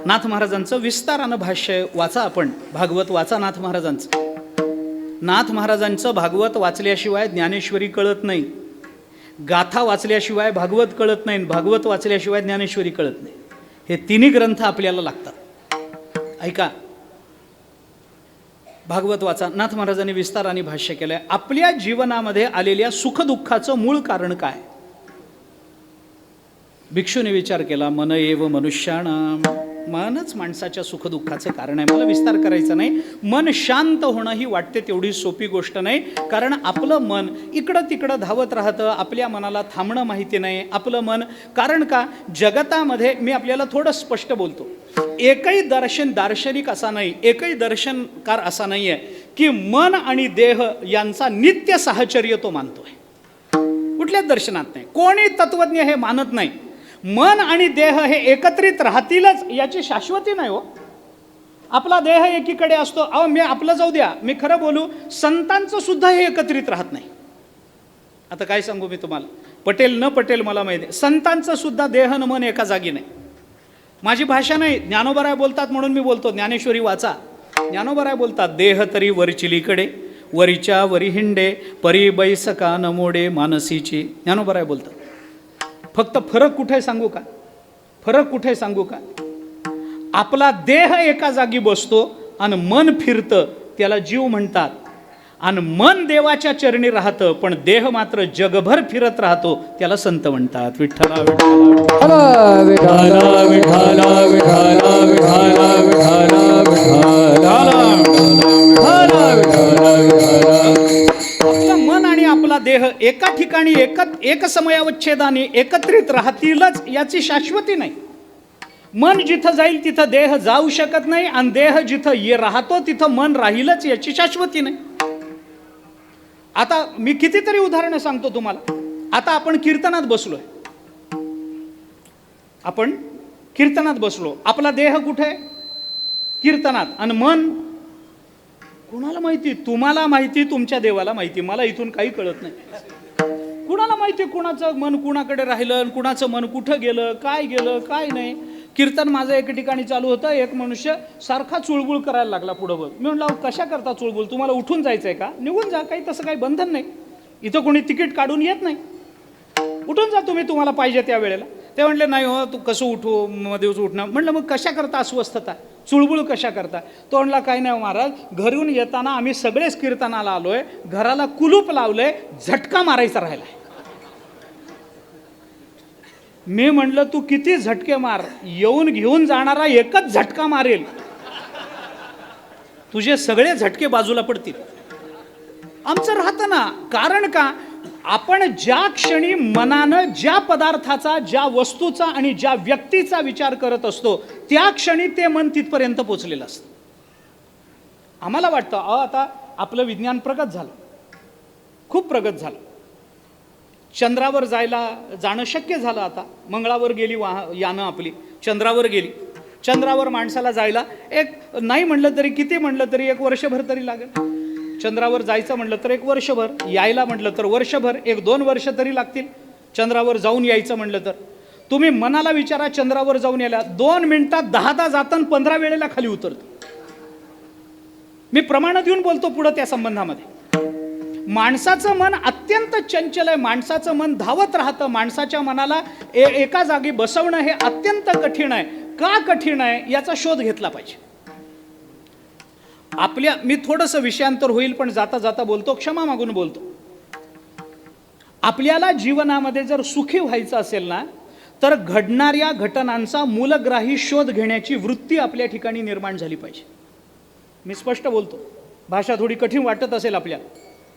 नाथ महाराजांचं विस्तारानं भाष्य वाचा. आपण भागवत वाचा नाथ महाराजांचं. नाथ महाराजांचं भागवत वाचल्याशिवाय ज्ञानेश्वरी कळत नाही. गाथा वाचल्याशिवाय भागवत कळत नाही. भागवत वाचल्याशिवाय ज्ञानेश्वरी कळत नाही. हे तिन्ही ग्रंथ आपल्याला लागतात. ऐका, भागवत वाचा. नाथ महाराजांनी विस्ताराने भाष्य केलंय. आपल्या जीवनामध्ये आलेल्या सुखदुःखाचं मूळ कारण काय? भिक्षूने विचार केला. मन एव मनुष्याणाम. मनच माणसाच्या सुखदुःखाचं कारण आहे. मला विस्तार करायचा नाही. मन शांत होणं ही वाटते तेवढी सोपी गोष्ट नाही. कारण आपलं मन इकडं तिकडं धावत राहतं. आपल्या मनाला थांबणं माहिती नाही आपलं मन. कारण का, जगतामध्ये मी आपल्याला थोडं स्पष्ट बोलतो. एकही दार्शनिक असा नाही, एकही दर्शनकार असा नाही आहे की मन आणि देह यांचा नित्य साहचर्य तो मानतोय. कुठल्याच दर्शनात नाही. कोणी तत्वज्ञ हे मानत नाही. मन आणि देह हे एकत्रित राहतीलच याची शाश्वती नाही हो. आपला देह एकीकडे असतो. मी आपलं जाऊ द्या, मी खरं बोलू, संतांचं सुद्धा हे एकत्रित राहत नाही. आता काय सांगू मी तुम्हाला, पटेल न पटेल मला माहिती आहे, संतांचं सुद्धा देह न मन एका जागी नाही. माझी भाषा नाही, ज्ञानोबराय बोलतात म्हणून मी बोलतो. ज्ञानेश्वरी वाचा. ज्ञानोबराय बोलतात, देह तरी वरचिलीकडे वरीच्या वरी हिंडे परी बैसका न मोडे मानसीची. ज्ञानोबराय बोलतात. फक्त फरक कुठे सांगू का, फरक कुठे सांगू का, आपला देह एका जागी बसतो आणि मन फिरतं, त्याला जीव म्हणतात. आणि मन देवाच्या चरणी राहतं, पण देह मात्र जगभर फिरत राहतो, त्याला संत म्हणतात. विठ्ठला विठ्ठला विठ्ठला विठ्ठला विठ्ठला विठ्ठला आपलं मन आणि आपला देह एका ठिकाणी एक समयावच्छेदाने एकत्रित राहतीलच याची शाश्वती नाही. मन जिथं जाईल तिथं देह जाऊ शकत नाही, आणि देह जिथं राहतो तिथं मन राहीलच याची शाश्वती नाही. आता मी कितीतरी उदाहरणं सांगतो तुम्हाला. आता आपण कीर्तनात बसलोय, आपण कीर्तनात बसलो, आपला देह कुठे? कीर्तनात. आणि मन कुणाला माहिती? तुम्हाला माहिती, तुमच्या देवाला माहिती. मला इथून काही कळत नाही. कुणाला माहिती कुणाचं मन कुणाकडे राहिलं, कुणाचं मन कुठं गेलं, काय गेलं, काय नाही. कीर्तन माझं एका ठिकाणी चालू होतं. एक मनुष्य सारखा चुळबुळ करायला लागला पुढं बघ. मी म्हणलं, कशा करता चुळबुळ? तुम्हाला उठून जायचंय का? निघून जा, काही तसं काही बंधन नाही. इथं कोणी तिकीट काढून येत नाही. उठून जा तुम्ही, तुम्हाला पाहिजे त्या वेळेला. ते म्हणले, नाही हो, तू कसं उठू, मध्ये उठणं. म्हणलं, मग कशा करता अस्वस्थता, चुळबुळ कशा करता? तो म्हणला, काही नाही महाराज, घरून येताना आम्ही सगळेच कीर्तनाला आलोय, घराला कुलूप लावलंय, झटका मारायचा राहिलाय. मी म्हणलं, तू किती झटके मार, येऊन घेऊन जाणारा एकच झटका मारेल, तुझे सगळे झटके बाजूला पडतील. आमचं राहतं ना. कारण का, आपण ज्या क्षणी मनानं ज्या पदार्थाचा, ज्या वस्तूचा आणि ज्या व्यक्तीचा विचार करत असतो, त्या क्षणी ते मन तिथपर्यंत पोचलेलं असतं. आम्हाला वाटतं आता आपलं विज्ञान प्रगत झालं, खूप प्रगत झालं. चंद्रावर जाणं शक्य झालं. आता मंगळावर गेली यानं आपली, चंद्रावर गेली. चंद्रावर माणसाला जायला एक नाही म्हणलं तरी, किती म्हणलं तरी 1 वर्षभर तरी लागेल. चंद्रावर जायचं म्हटलं तर 1 वर्षभर, यायला म्हटलं तर वर्षभर, 1-2 वर्ष तरी लागतील. चंद्रावर जाऊन यायचं म्हटलं तर तुम्ही मनाला विचारा, चंद्रावर जाऊन यायला 2 मिनिटात 10 जातं, 15 वेळेला खाली उतरतं. मी प्रमाणात येऊन बोलतो पुढं त्या संबंधामध्ये. माणसाचं मन अत्यंत चंचल आहे. माणसाचं मन धावत राहतं. माणसाच्या मनाला एका जागी बसवणं हे अत्यंत कठीण आहे. का कठीण आहे याचा शोध घेतला पाहिजे. मी थोडंसं विषयांतर होईल, पण जाता जाता बोलतो, क्षमा मागून बोलतो. आपल्याला जीवनामध्ये जर सुखी व्हायचं असेल ना, तर घडणाऱ्या घटनांचा मूलग्राही शोध घेण्याची वृत्ती आपल्या ठिकाणी निर्माण झाली पाहिजे. मी स्पष्ट बोलतो, भाषा थोडी कठीण वाटत असेल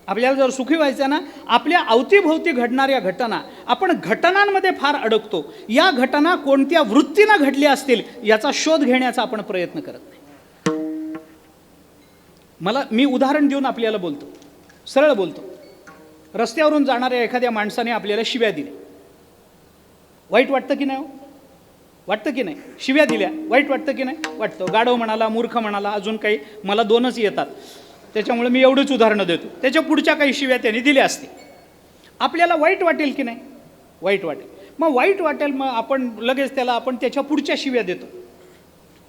आपल्याला जर सुखी व्हायचं ना, आपल्या अवतीभोवती घडणाऱ्या घटना, आपण घटनांमध्ये फार अडकतो. या घटना कोणत्या वृत्तीनं घडल्या असतील याचा शोध घेण्याचा आपण प्रयत्न करत नाही. मी उदाहरण देऊन आपल्याला बोलतो, सरळ बोलतो. रस्त्यावरून जाणाऱ्या एखाद्या माणसाने आपल्याला शिव्या दिल्या, वाईट वाटतं की नाही? वाटतं की नाही? शिव्या दिल्या वाईट वाटतं की नाही? वाटतं. गाढव म्हणाला, मूर्ख म्हणाला, अजून काही, मला 2च येतात त्याच्यामुळे मी एवढीच उदाहरणं देतो. त्याच्या पुढच्या काही शिव्या त्यांनी दिल्या असतील, आपल्याला वाईट वाटेल की नाही? वाईट वाटेल. मग वाईट वाटेल, मग आपण लगेच आपण त्याच्या पुढच्या शिव्या देतो,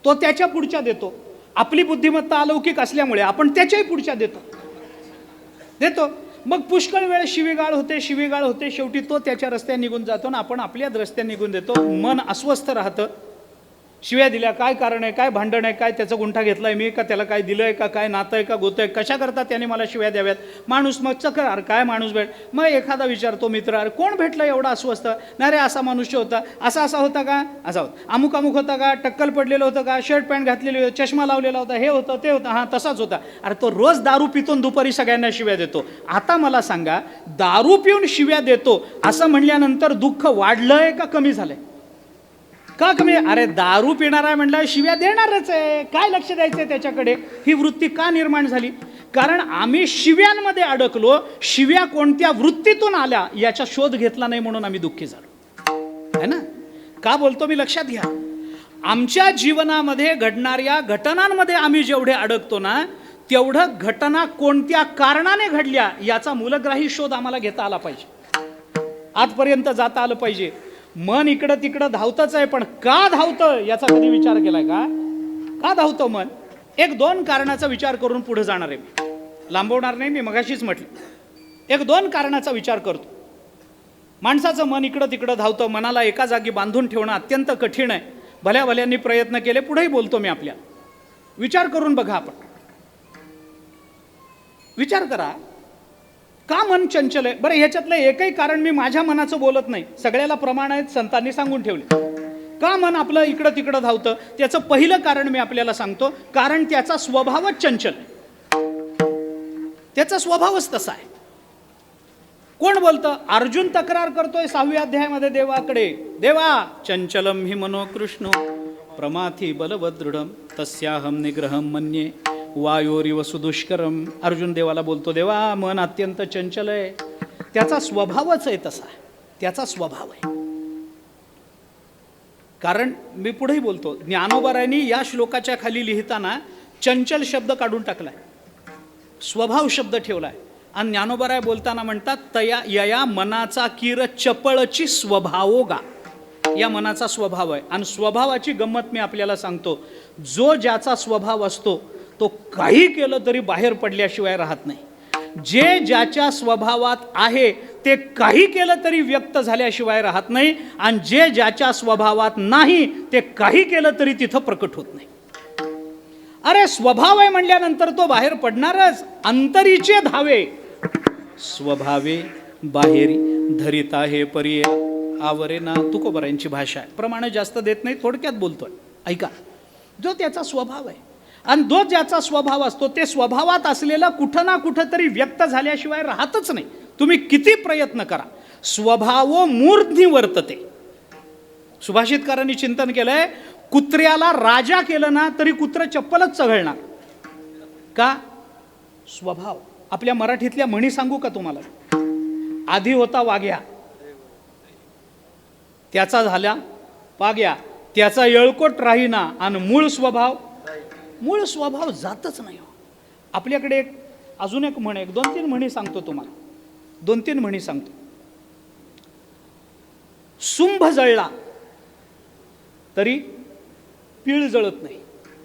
तो त्याच्या पुढच्या देतो. आपली बुद्धिमत्ता अलौकिक असल्यामुळे आपण त्याच्याही पुढच्या देतो. मग पुष्कळ वेळ शिवीगाळ होते, शेवटी तो त्याच्या रस्त्याने निघून जातो ना आपण आपल्या रस्त्याने निघून देतो. मन अस्वस्थ राहतं. शिव्या दिल्या, काय कारण आहे, काय भांडण आहे, काय त्याचा गुंठा घेतलाय मी, का त्याला काय दिलंय, का काय नातं आहे, का गोतं आहे, कशा करता त्याने मला शिव्या द्याव्यात. माणूस मग चक्रार, काय माणूस भेट. मग एखादा विचारतो मित्र, अरे कोण भेटलं एवढा अस्वस्थ? नाही रे, असा मनुष्य होता, असा होता का, असा होता, अमुक होता का, टक्कल पडलेलं होतं का, शर्ट पॅन्ट घातलेली होती, चष्मा लावलेला होता, हे होतं ते होतं, हां तसाच होता. अरे तो रोज दारू पितून दुपारी सगळ्यांना शिव्या देतो. आता मला सांगा, दारू पिऊन शिव्या देतो असं म्हणल्यानंतर दुःख वाढलंय का कमी झालंय? का कमी? अरे दारू पिणारा आहे म्हणलं शिव्या देणारच आहे, काय लक्ष द्यायचंय त्याच्याकडे? ही वृत्ती का निर्माण झाली? कारण आम्ही शिव्यांमध्ये अडकलो. शिव्या कोणत्या वृत्तीतून आल्या याचा शोध घेतला नाही म्हणून आम्ही दुःखी झालो, है ना? का बोलतो मी? लक्षात घ्या. आमच्या जीवनामध्ये घडणाऱ्या घटनांमध्ये आम्ही जेवढे अडकतो ना, तेवढं घटना कोणत्या कारणाने घडल्या याचा मूलग्राही शोध आम्हाला घेता आला पाहिजे, आजपर्यंत जाता आलं पाहिजे. मन इकडं तिकडं धावतच आहे, पण का धावतं याचा कधी विचार केलाय का? का धावतं मन? 1-2 कारणाचा विचार करून पुढे जाणार आहे मी, लांबवणार नाही. मी मगाशीच म्हटलं, 1-2 कारणाचा विचार करतो. माणसाचं मन इकडं तिकडं धावतं. मनाला एका जागी बांधून ठेवणं अत्यंत कठीण आहे. भल्या भल्यांनी प्रयत्न केले, पुढेही बोलतो मी आपल्या. विचार करून बघा, आपण विचार करा, का मन चंचल आहे? बरं, ह्याच्यातलं एकही कारण मी माझ्या मनाचं बोलत नाही, सगळ्याला प्रमाण आहेत, संतांनी सांगून ठेवले. का मन आपलं इकडं तिकडं धावतं? त्याचं पहिलं कारण मी आपल्याला सांगतो. कारण त्याचा स्वभावच चंचल आहे. त्याचा स्वभावच तसा आहे. कोण बोलतं? अर्जुन तक्रार करतोय 6व्या अध्यायामध्ये देवाकडे, देवा चंचलम हि मनो कृष्ण प्रमाथी बलवदृढम तस्याहम निग्रहम मन्ये वायोरिव सुदुष्करम. अर्जुन देवाला बोलतो, देवा मन अत्यंत चंचल आहे. त्याचा स्वभावच आहे तसा, त्याचा स्वभाव आहे. कारण मी पुढेही बोलतो, ज्ञानोबारायांनी या श्लोकाच्या खाली लिहिताना चंचल शब्द काढून टाकलाय, स्वभाव शब्द ठेवलाय. आणि ज्ञानोबाराय बोलताना म्हणतात, तया यया मनाचा किर चपळची स्वभावोगा. या मनाचा स्वभाव आहे. आणि स्वभावाची गंमत मी आपल्याला सांगतो, जो ज्याचा स्वभाव असतो तो काही केलं तरी बाहेर पडल्याशिवाय राहत नाही. जे ज्याच्या स्वभावात आहे ते काही केलं तरी व्यक्त झाल्याशिवाय राहत नाही. आणि जे ज्याच्या स्वभावात नाही ते काही केलं तरी तिथं प्रकट होत नाही. अरे स्वभाव आहे म्हणल्यानंतर तो बाहेर पडणारच. अंतरीचे धावे स्वभावे बाहेरी धरिता हे परी आवरे ना. तुकोबरायांची भाषा आहे, प्रमाण जास्त देत नाही, थोडक्यात बोलतोय. ऐका, जो त्याचा स्वभाव आहे आणि जो ज्याचा स्वभाव असतो ते स्वभावात असलेला कुठं ना कुठं तरी व्यक्त झाल्याशिवाय राहतच नाही. तुम्ही किती प्रयत्न करा, स्वभाव मूर्ध्नी वर्तते. सुभाषितकारांनी चिंतन केलंय, कुत्र्याला राजा केलं ना तरी कुत्र चप्पलच चघळणार. का? स्वभाव. आपल्या मराठीतल्या म्हणी सांगू का तुम्हाला? आधी होता वाघ्या, त्याचा झाला पाग्या, त्याचा येळकोट राहीना, आणि मूळ स्वभाव जातच नाही. आपल्याकडे अजून एक म्हण, 2-3 म्हणी सांगतो तुम्हाला, 2-3 म्हणी सांगतो. सुंभ जळला तरी पीळ जळत नाही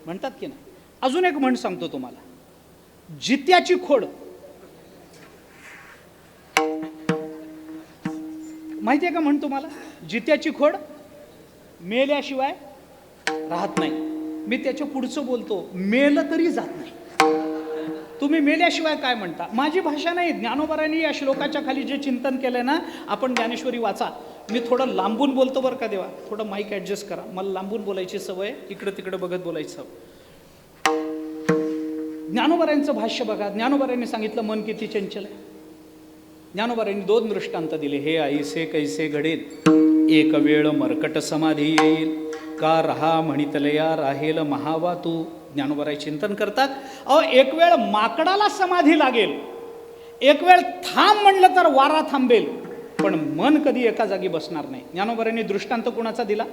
म्हणतात की नाही. अजून एक म्हण सांगतो तुम्हाला, जित्याची खोड. माहिती आहे का म्हण तुम्हाला? जित्याची खोड मेल्याशिवाय राहत नाही. मी त्याच्या पुढचं बोलतो, मेलं तरी जात नाही. तुम्ही मेल्याशिवाय काय म्हणता? माझी भाषा नाही, ज्ञानोबारांनी या श्लोकाच्या खाली जे चिंतन केलंय ना, आपण ज्ञानेश्वरी वाचा. मी थोडं लांबून बोलतो बरं का देवा, थोडं माईक ॲडजस्ट करा, मला लांबून बोलायची सवय, इकडं तिकडं बघत बोलायचं. ज्ञानोबारांचं भाष्य बघा. ज्ञानोबारांनी सांगितलं मन किती चंचल आहे. ज्ञानोबारांनी 2 दृष्टांत दिले. हे ऐसे कैसे घडेल, एक वेळ मरकट समाधी येईल, का रहा म्हणितलया राहेल महावा तू. ज्ञानोबाराय चिंतन करतात, अहो एक वेळ माकडाला समाधी लागेल, एक वेळ थांब म्हणलं तर वारा थांबेल, पण मन कधी एका जागी बसणार नाही. ज्ञानोबारांनी दृष्टांत कोणाचा दिला?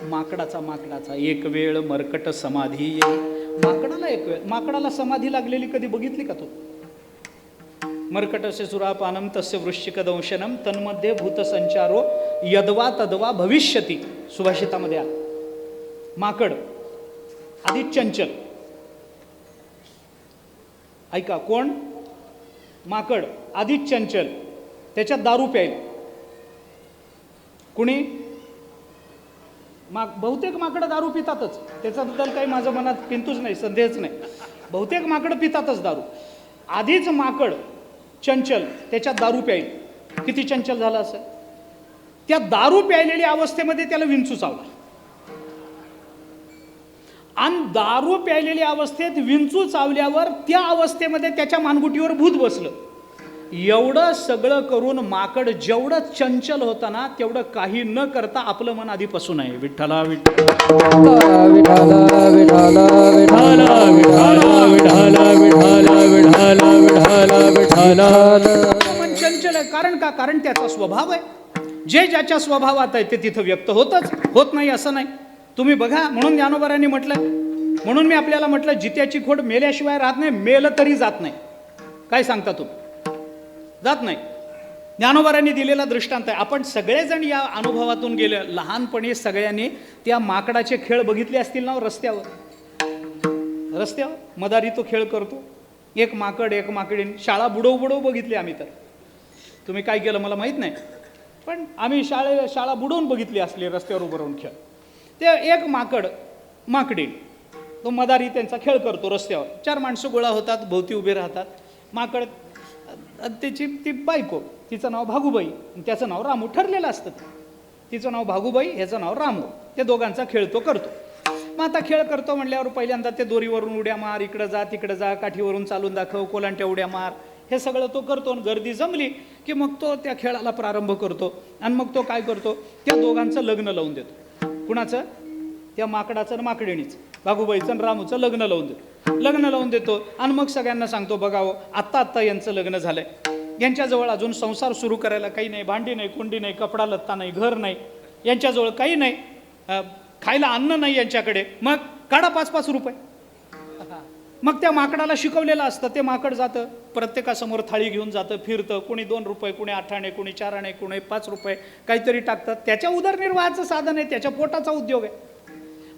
माकडाचा एक वेळ मरकट समाधी येईल. माकडाला एक वेळ, माकडाला समाधी लागलेली कधी बघितली का तू? मर्कटस्य सुरापानम तस्य वृश्चिक दंशनम तन्मध्ये भूतसंचारो यद्वा तद्वा भविष्यती. सुभाषितामध्ये आलं. माकड आधीच चंचल. ऐका, कोण? माकड आधीच चंचल, त्याच्यात दारू प्यायली. कुणी? बहुतेक माकडं दारू पितातच, त्याच्याबद्दल काही माझ्या मनात किंतूच नाही, संदेहच नाही. बहुतेक माकडं पितातच दारू. आधीच माकड चंचल, त्याच्यात दारू प्यायली. किती चंचल झाला असेल? त्या दारू प्यायलेल्या अवस्थेमध्ये त्याला विंचू चावला. आणि दारू प्यायलेल्या अवस्थेत विंचू चावल्यावर त्या अवस्थेमध्ये त्याच्या मानगुटीवर भूत बसलं. एवढं सगळं करून माकड जेवढं चंचल होतं ना, तेवढं काही न करता आपलं मन आधीपासून आहे विठ्ठला विठ्ठला विठाला विठाला विठाला विठाला विठाला विठाला विठाला विठाला विठाला. मन चंचल आहे. कारण का? कारण त्याचा स्वभाव आहे. जे ज्याच्या स्वभावात आहे ते तिथं व्यक्त होतच, होत नाही असं नाही. तुम्ही बघा, म्हणून ज्ञानोबारांनी म्हटलं, म्हणून मी आपल्याला म्हटलं, जित्याची खोड मेल्याशिवाय राहत नाही, मेलं तरी जात नाही. काय सांगता तुम्ही? जात नाही. ज्ञानोबारांनी दिलेला दृष्टांत आहे. आपण सगळेजण या अनुभवातून गेले. लहानपणी सगळ्यांनी त्या माकडाचे खेळ बघितले असतील ना रस्त्यावर मदारी तो खेळ करतो. एक माकड एक माकडीन. शाळा बुडवून बघितली आम्ही. तर तुम्ही काय केलं मला माहीत नाही, पण आम्ही शाळा बुडवून बघितली असली रस्त्यावर उभं राहून खेळ. ते एक माकड माकडीन, तो मदारी त्यांचा खेळ करतो रस्त्यावर. 4 माणसं गोळा होतात, भोवती उभे राहतात. माकड त्याची ती बायको, तिचं नाव भागूबाई, त्याचं नाव रामू ठरलेलं असतं. तिचं नाव भागूबाई, ह्याचं नाव रामू. ते दोघांचा खेळ तो करतो. मग आता खेळ करतो म्हणल्यावर पहिल्यांदा ते दोरीवरून उड्या मार, इकडं जा तिकडं जा, काठीवरून चालून दाखव, कोलांट्या उड्या मार, हे सगळं तो करतो. आणि गर्दी जमली की मग तो त्या खेळाला प्रारंभ करतो. आणि मग तो काय करतो, त्या दोघांचं लग्न लावून देतो. कुणाचं? त्या माकडाचं आणि माकडीणीचं, भागूबाईचं आणि रामूचं लग्न लावून देतो. लग्न लावून देतो. आणि मग सगळ्यांना सांगतो, बघावं आत्ता यांचं लग्न झालंय. यांच्याजवळ अजून संसार सुरू करायला काही नाही, भांडी नाही, कुंडी नाही, कपडा लत्ता नाही, घर नाही, यांच्याजवळ काही नाही, खायला अन्न नाही यांच्याकडे. मग काढा 5-5 रुपये. मग त्या माकडाला शिकवलेलं असतं. ते माकड जातं, प्रत्येकासमोर थाळी घेऊन जातं, फिरतं. कोणी 2 रुपये, कोणी 8 आणे, कोणी 4 आणे, कोणी 5 रुपये काहीतरी टाकतात. त्याच्या उदरनिर्वाहाचं साधन आहे, त्याच्या पोटाचा उद्योग आहे.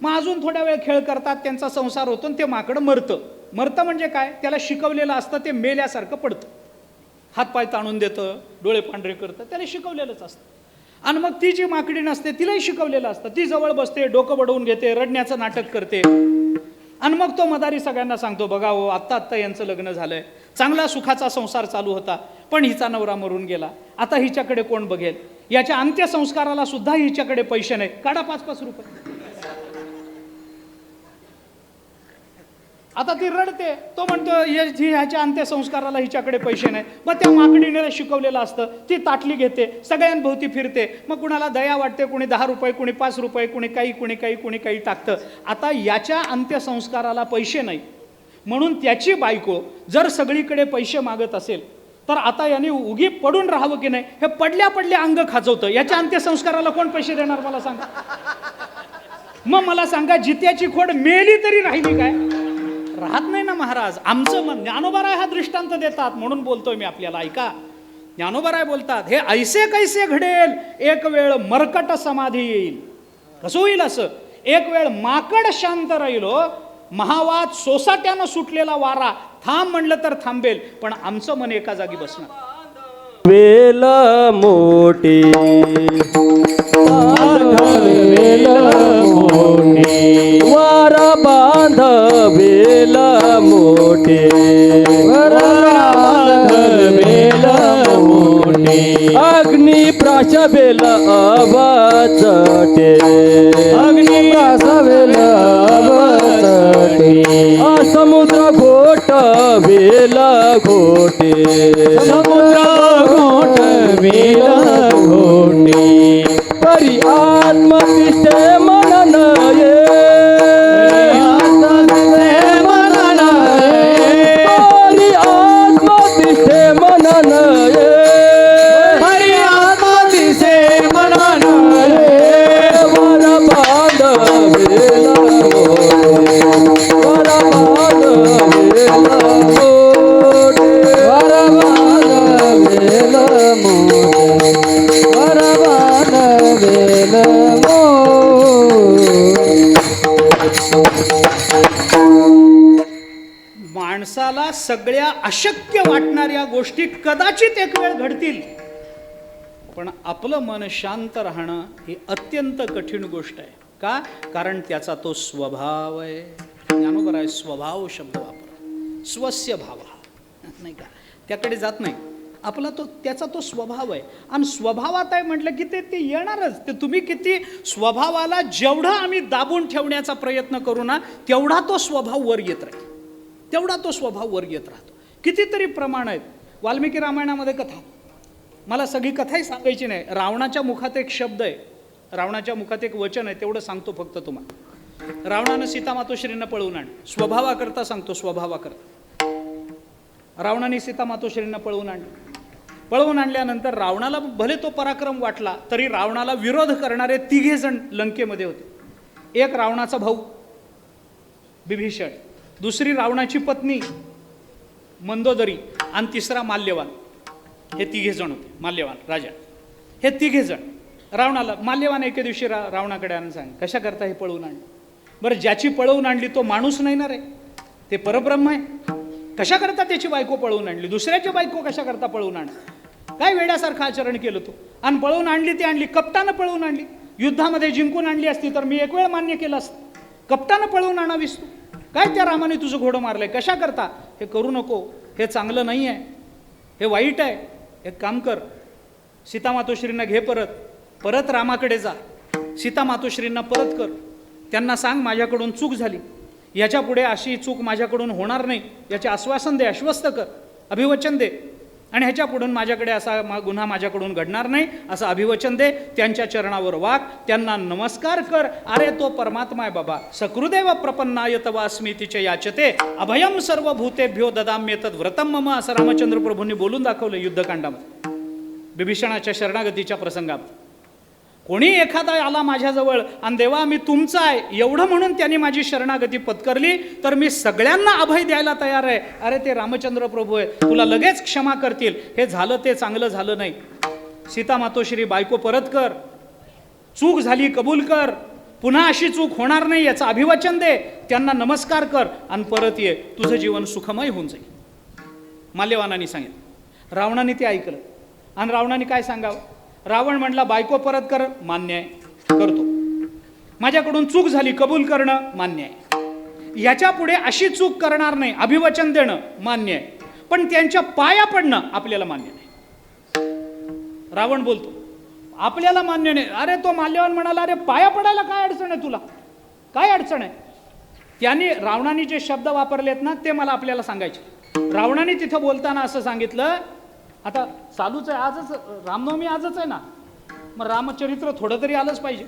मग अजून थोड्या वेळ खेळ करतात, त्यांचा संसार होतो. आणि ते माकड मरतं. म्हणजे काय? त्याला शिकवलेलं असतं, ते मेल्यासारखं पडतं. हातपाय ताणून देतं, डोळे पांढरे करतं, त्याला शिकवलेलंच असतं. आणि मग ती जी माकडी नसते, तिलाही शिकवलेलं असतं. ती जवळ बसते, डोकं बडवून घेते, रडण्याचं नाटक करते. आणि मग तो मदारी सगळ्यांना सांगतो, बघा हो आत्ता यांचं लग्न झालंय, चांगला सुखाचा संसार चालू होता, पण हिचा नवरा मरून गेला. आता हिच्याकडे कोण बघेल? याच्या अंत्यसंस्काराला सुद्धा हिच्याकडे पैसे नाही, काढा 5-5 रुपये. आता ती रडते. तो म्हणतो, ह्याच्या अंत्यसंस्काराला हिच्याकडे पैसे नाही. मग त्या माकडीने शिकवलेलं असतं. ती ताटली घेते, सगळ्यांभोवती फिरते. मग कुणाला दया वाटते, कुणी 10 रुपये, कुणी 5 रुपये, कुणी काही टाकतं. आता याच्या अंत्यसंस्काराला पैसे नाही, म्हणून त्याची बायको जर सगळीकडे पैसे मागत असेल तर आता याने उगी पडून राहावं की नाही, हे पडल्या अंग खाजवतं. याच्या अंत्यसंस्काराला कोण पैसे देणार मला सांगा? मग मला सांगा, जित्याची खोड मेली तरी राहिली काय? राहत नाही ना महाराज. आमचं मन, ज्ञानोबाराय हा दृष्टांत देतात, म्हणून बोलतोय मी आपल्याला. ऐका, ज्ञानोबाराय बोलतात, हे ऐसे कैसे घडेल, एक वेळ मरकट समाधी येईल. कसं होईल असं? एक वेळ माकड शांत राहील, महावाद सोसाट्यानं सुटलेला वारा थांब म्हणलं तर थांबेल, पण आमचं मन एका जागी बसणार. वेल मोठी वेल मोठी वार बांध वेल मोठी वेल मोठी अग्नि प्राश वेल अवचटे अग्नि प्राश वेल अवचटे समुद्र घोट वेल घोटे समुद्र घोट वेल घोटे परी आत्मनिष्ठे मनन ये मनन ये परी आत्मनिष्ठे मनन ये परी आत्मनिष्ठे मनन ये वर बांध सगळ्या अशक्य वाटणाऱ्या गोष्टी कदाचित एक वेळ घडतील, पण आपलं मन शांत राहणं ही अत्यंत कठीण गोष्ट आहे. का? कारण त्याचा तो स्वभाव आहे. ज्ञानोबा आहे स्वभाव शब्द वापर, स्वस्य भाव नाही का, त्याकडे जात नाही. आपला त्याचा तो स्वभाव आहे, आणि स्वभावात आहे म्हटलं की ते येणारच. ते तुम्ही किती स्वभावाला जेवढा आम्ही दाबून ठेवण्याचा प्रयत्न करू ना, तेवढा तो स्वभाव वर येत राहील, तेवढा तो स्वभाव वर येत राहतो. कितीतरी प्रमाण आहेत. वाल्मिकी रामायणामध्ये कथा, मला सगळी कथाही सांगायची नाही. रावणाच्या मुखात एक शब्द आहे, रावणाच्या मुखात एक वचन आहे, तेवढं सांगतो फक्त तुम्हाला. रावणानं सीता मातोश्रींना पळवून आणलं. स्वभावाकरता सांगतो, स्वभावाकरता रावणाने सीता मातोश्रींना पळवून आणलं. पळवून आणल्यानंतर रावणाला भले तो पराक्रम वाटला, तरी रावणाला विरोध करणारे 3 जण लंकेमध्ये होते. एक रावणाचा भाऊ बिभीषण, दुसरी रावणाची पत्नी मंदोदरी, आणि तिसरा माल्यवान. हे 3 जण होते. माल्यवान राजा, हे 3 जण रावणाला. माल्यवान एके दिवशी रावणाकडे आणून सांग, कशा करता हे पळवून आणलं? बरं, ज्याची पळवून आणली तो माणूस नाही ना रे, ते परब्रह्म आहे. कशा करता त्याची बायको पळवून आणली? दुसऱ्याची बायको कशा करता पळवून आणली? काय वेड्यासारखं आचरण केलं तू? आणि पळवून आणली ती आणली, कपटानं पळवून आणली. युद्धामध्ये जिंकून आणली असती तर मी एक वेळ मान्य केलं असतं. कपटानं पळवून आणावीस तू? काय त्या रामाने तुझं घोडं मारलंय? कशा करता? हे करू नको, हे चांगलं नाही आहे, हे वाईट आहे. एक काम कर, सीता मातोश्रींना घे, परत रामाकडे जा, सीता मातोश्रींना परत कर, त्यांना सांग माझ्याकडून चूक झाली, याच्या पुढे अशी चूक माझ्याकडून होणार नाही, याचे आश्वासन दे, आश्वस्त कर, अभिवचन दे, आणि ह्याच्या पुढून माझ्याकडे असा गुन्हा माझ्याकडून घडणार नाही असं अभिवचन दे. त्यांच्या चरणावर वाग, त्यांना नमस्कार कर. अरे तो परमात्मा आहे बाबा. सकृदेव प्रपन्नाय तव अस्मितीचे याचते अभयम सर्वभूतेभ्यो ददाम्येतद् व्रतम मम, असं रामचंद्र प्रभूंनी बोलून दाखवलं युद्धकांडामध्ये, बिभीषणाच्या शरणागतीच्या प्रसंगात. कोणी एखादा आला माझ्याजवळ आणि देवा मी तुमचा आहे एवढं म्हणून त्यांनी माझी शरणागती पत्करली, तर मी सगळ्यांना अभय द्यायला तयार आहे. अरे ते रामचंद्र प्रभू आहे, तुला लगेच क्षमा करतील. हे झालं ते चांगलं झालं नाही. सीता मातोश्री, बायको परत कर, चूक झाली कबूल कर, पुन्हा अशी चूक होणार नाही याचं अभिवचन दे, त्यांना नमस्कार कर आणि परत ये, तुझं जीवन सुखमय होऊन जाईल. माल्यवानाने सांगितलं. रावणाने ते ऐकलं, आणि रावणाने काय सांगावं? रावण म्हणला बायको परत कर, मान्य आहे, करतो. माझ्याकडून चूक झाली, कबूल करणं मान्य आहे. याच्या पुढे अशी चूक करणार नाही, अभिवचन देणं मान्य आहे, पण त्यांच्या पाया पडणं आपल्याला मान्य नाही. रावण बोलतो आपल्याला मान्य नाही. अरे तो माल्यवान म्हणाला, अरे पाया पडायला काय अडचण आहे तुला? काय अडचण आहे? त्यांनी रावणाने जे शब्द वापरलेत ना ते मला आपल्याला सांगायचे. रावणाने तिथं बोलताना असं सांगितलं, आता चालूच आहे, आजच रामनवमी आजच आहे ना, मग रामचरित्र थोडं तरी आलंच पाहिजे.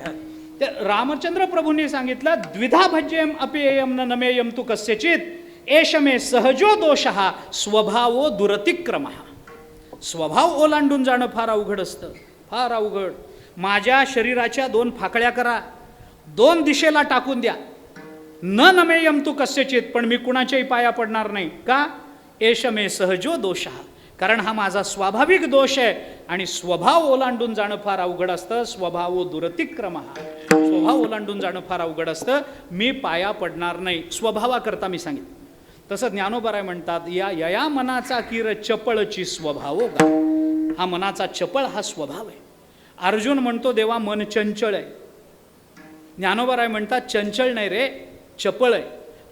ते रामचंद्र प्रभूंनी सांगितलं, द्विधा भज्येम अपेयम न नमेयम तू कस्यचित एष मे सहजो दोषः स्वभावो दुरतिक्रमः. स्वभाव ओलांडून जाणं फार अवघड असतं, फार अवघड. माझ्या शरीराच्या 2 फाकड्या करा, 2 दिशेला टाकून द्या, न नमेयम तू कस्यचित, पण मी कुणाच्याही पाया पडणार नाही. का? एष मे सहजो दोषः, कारण हा माझा स्वाभाविक दोष आहे. आणि स्वभाव ओलांडून जाणं फार अवघड असतं. स्वभावो दुरतिक्रमः, स्वभाव ओलांडून जाणं फार अवघड असतं. मी पाया पडणार नाही, स्वभावाकरता मी सांगितलं. तसं ज्ञानोबराय म्हणतात, या मनाचा किर चपळची स्वभावो गा. हा मनाचा चपळ हा स्वभाव आहे. अर्जुन म्हणतो देवा मन चंचळ आहे. ज्ञानोबराय म्हणतात चंचळ नाही रे, चपळ आहे.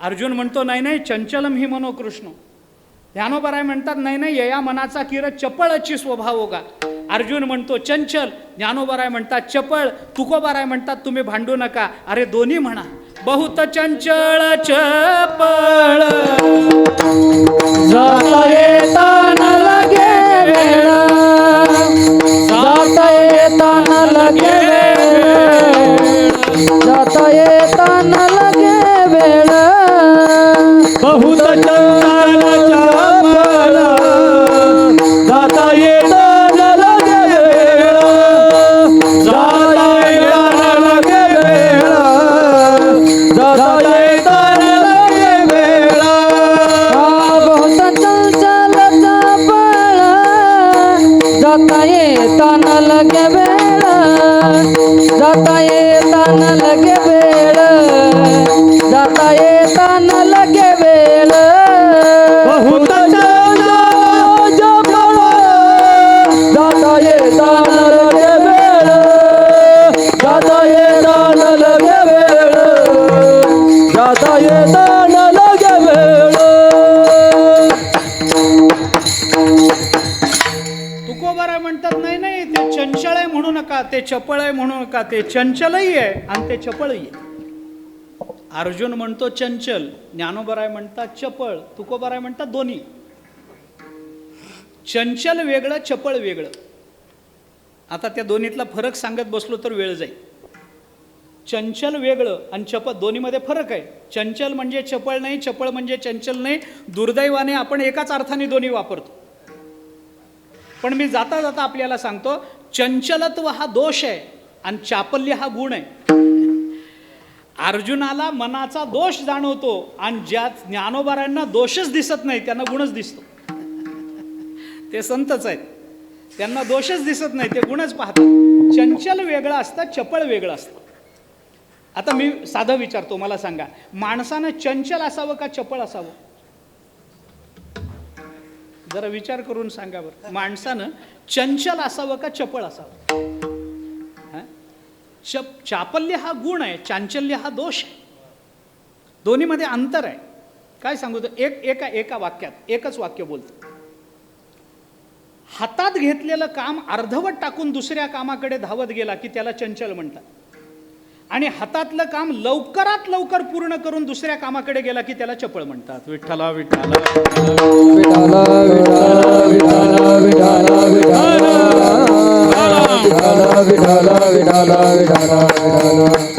अर्जुन म्हणतो नाही नाही चंचलम ही मनो कृष्ण. ज्ञानोबराय म्हणतात नाही नाही या मनाचा किर चपळची स्वभाव होगा. अर्जुन म्हणतो चंचल, ज्ञानोबराय म्हणतात चपळ, तुकोबाराय म्हणतात तुम्ही भांडू नका. अरे दोन्ही म्हणा, बहुत चंचळ चपळ जाता येता न लगे वेळ, जाता येता न लगे वेळ, जाता येता न लगे वेळ, बहुत चंचल चपळ जाता येता न लगे वेळ, जाता येता न लगे वेळ, जाता येता न लगे वेळ. बहुत चंचल चपळ जाता येता न लगे वेळ, जाता येता न लगे वेळ, जाता येता न लगे वेळ. बहुत तुकोबाराय म्हणतात नाही नाही, ते चंचल आहे म्हणू नका, ते चपळ आहे म्हणू नका, ते चंचलही आहे आणि ते चपळही आहे. अर्जुन म्हणतो चंचल, ज्ञानोबराय म्हणतात चपळ, तुकोबाराय म्हणतात दोन्ही. चंचल वेगळं, चपळ वेगळं. आता त्या दोन्हीतला फरक सांगत बसलो तर वेळ जाईल. चंचल वेगळं आणि चपळ, दोन्हीमध्ये फरक आहे. चंचल म्हणजे चपळ नाही, चपळ म्हणजे चंचल नाही. दुर्दैवाने आपण एकाच अर्थाने दोन्ही वापरतो. पण मी जाता जाता आपल्याला सांगतो, चंचलत्व हा दोष आहे आणि चापल्य हा गुण आहे. अर्जुनाला मनाचा दोष जाणवतो आणि ज्या ज्ञानोबारांना दोषच दिसत नाही त्यांना गुणच दिसतो. ते संतच आहेत, त्यांना दोषच दिसत नाही, ते गुणच पाहतात. चंचल वेगळं असतं, चपळ वेगळं असतं. आता मी साधं विचारतो, मला सांगा, माणसानं चंचल असावं का चपळ असावं? जरा विचार करून सांगा बरं. माणसानं चंचल असावं का चपळ असावं? चापल्य हा गुण आहे, चांचल्य हा दोष आहे. दोन्हीमध्ये अंतर आहे. काय सांगू तो, एका वाक्यात एकच वाक्य बोलतो. हातात घेतलेलं काम अर्धवट टाकून दुसऱ्या कामाकडे धावत गेला की त्याला चंचल म्हणतात. आणि हातातलं काम लवकरात लवकर पूर्ण करून दुसऱ्या कामाकडे गेला की त्याला चपळ म्हणतात. विठ्ठला विठ्ठला विठाला विठाला विठाला विठाला विठाला विठाला विठाला विठाला विठाला विठाला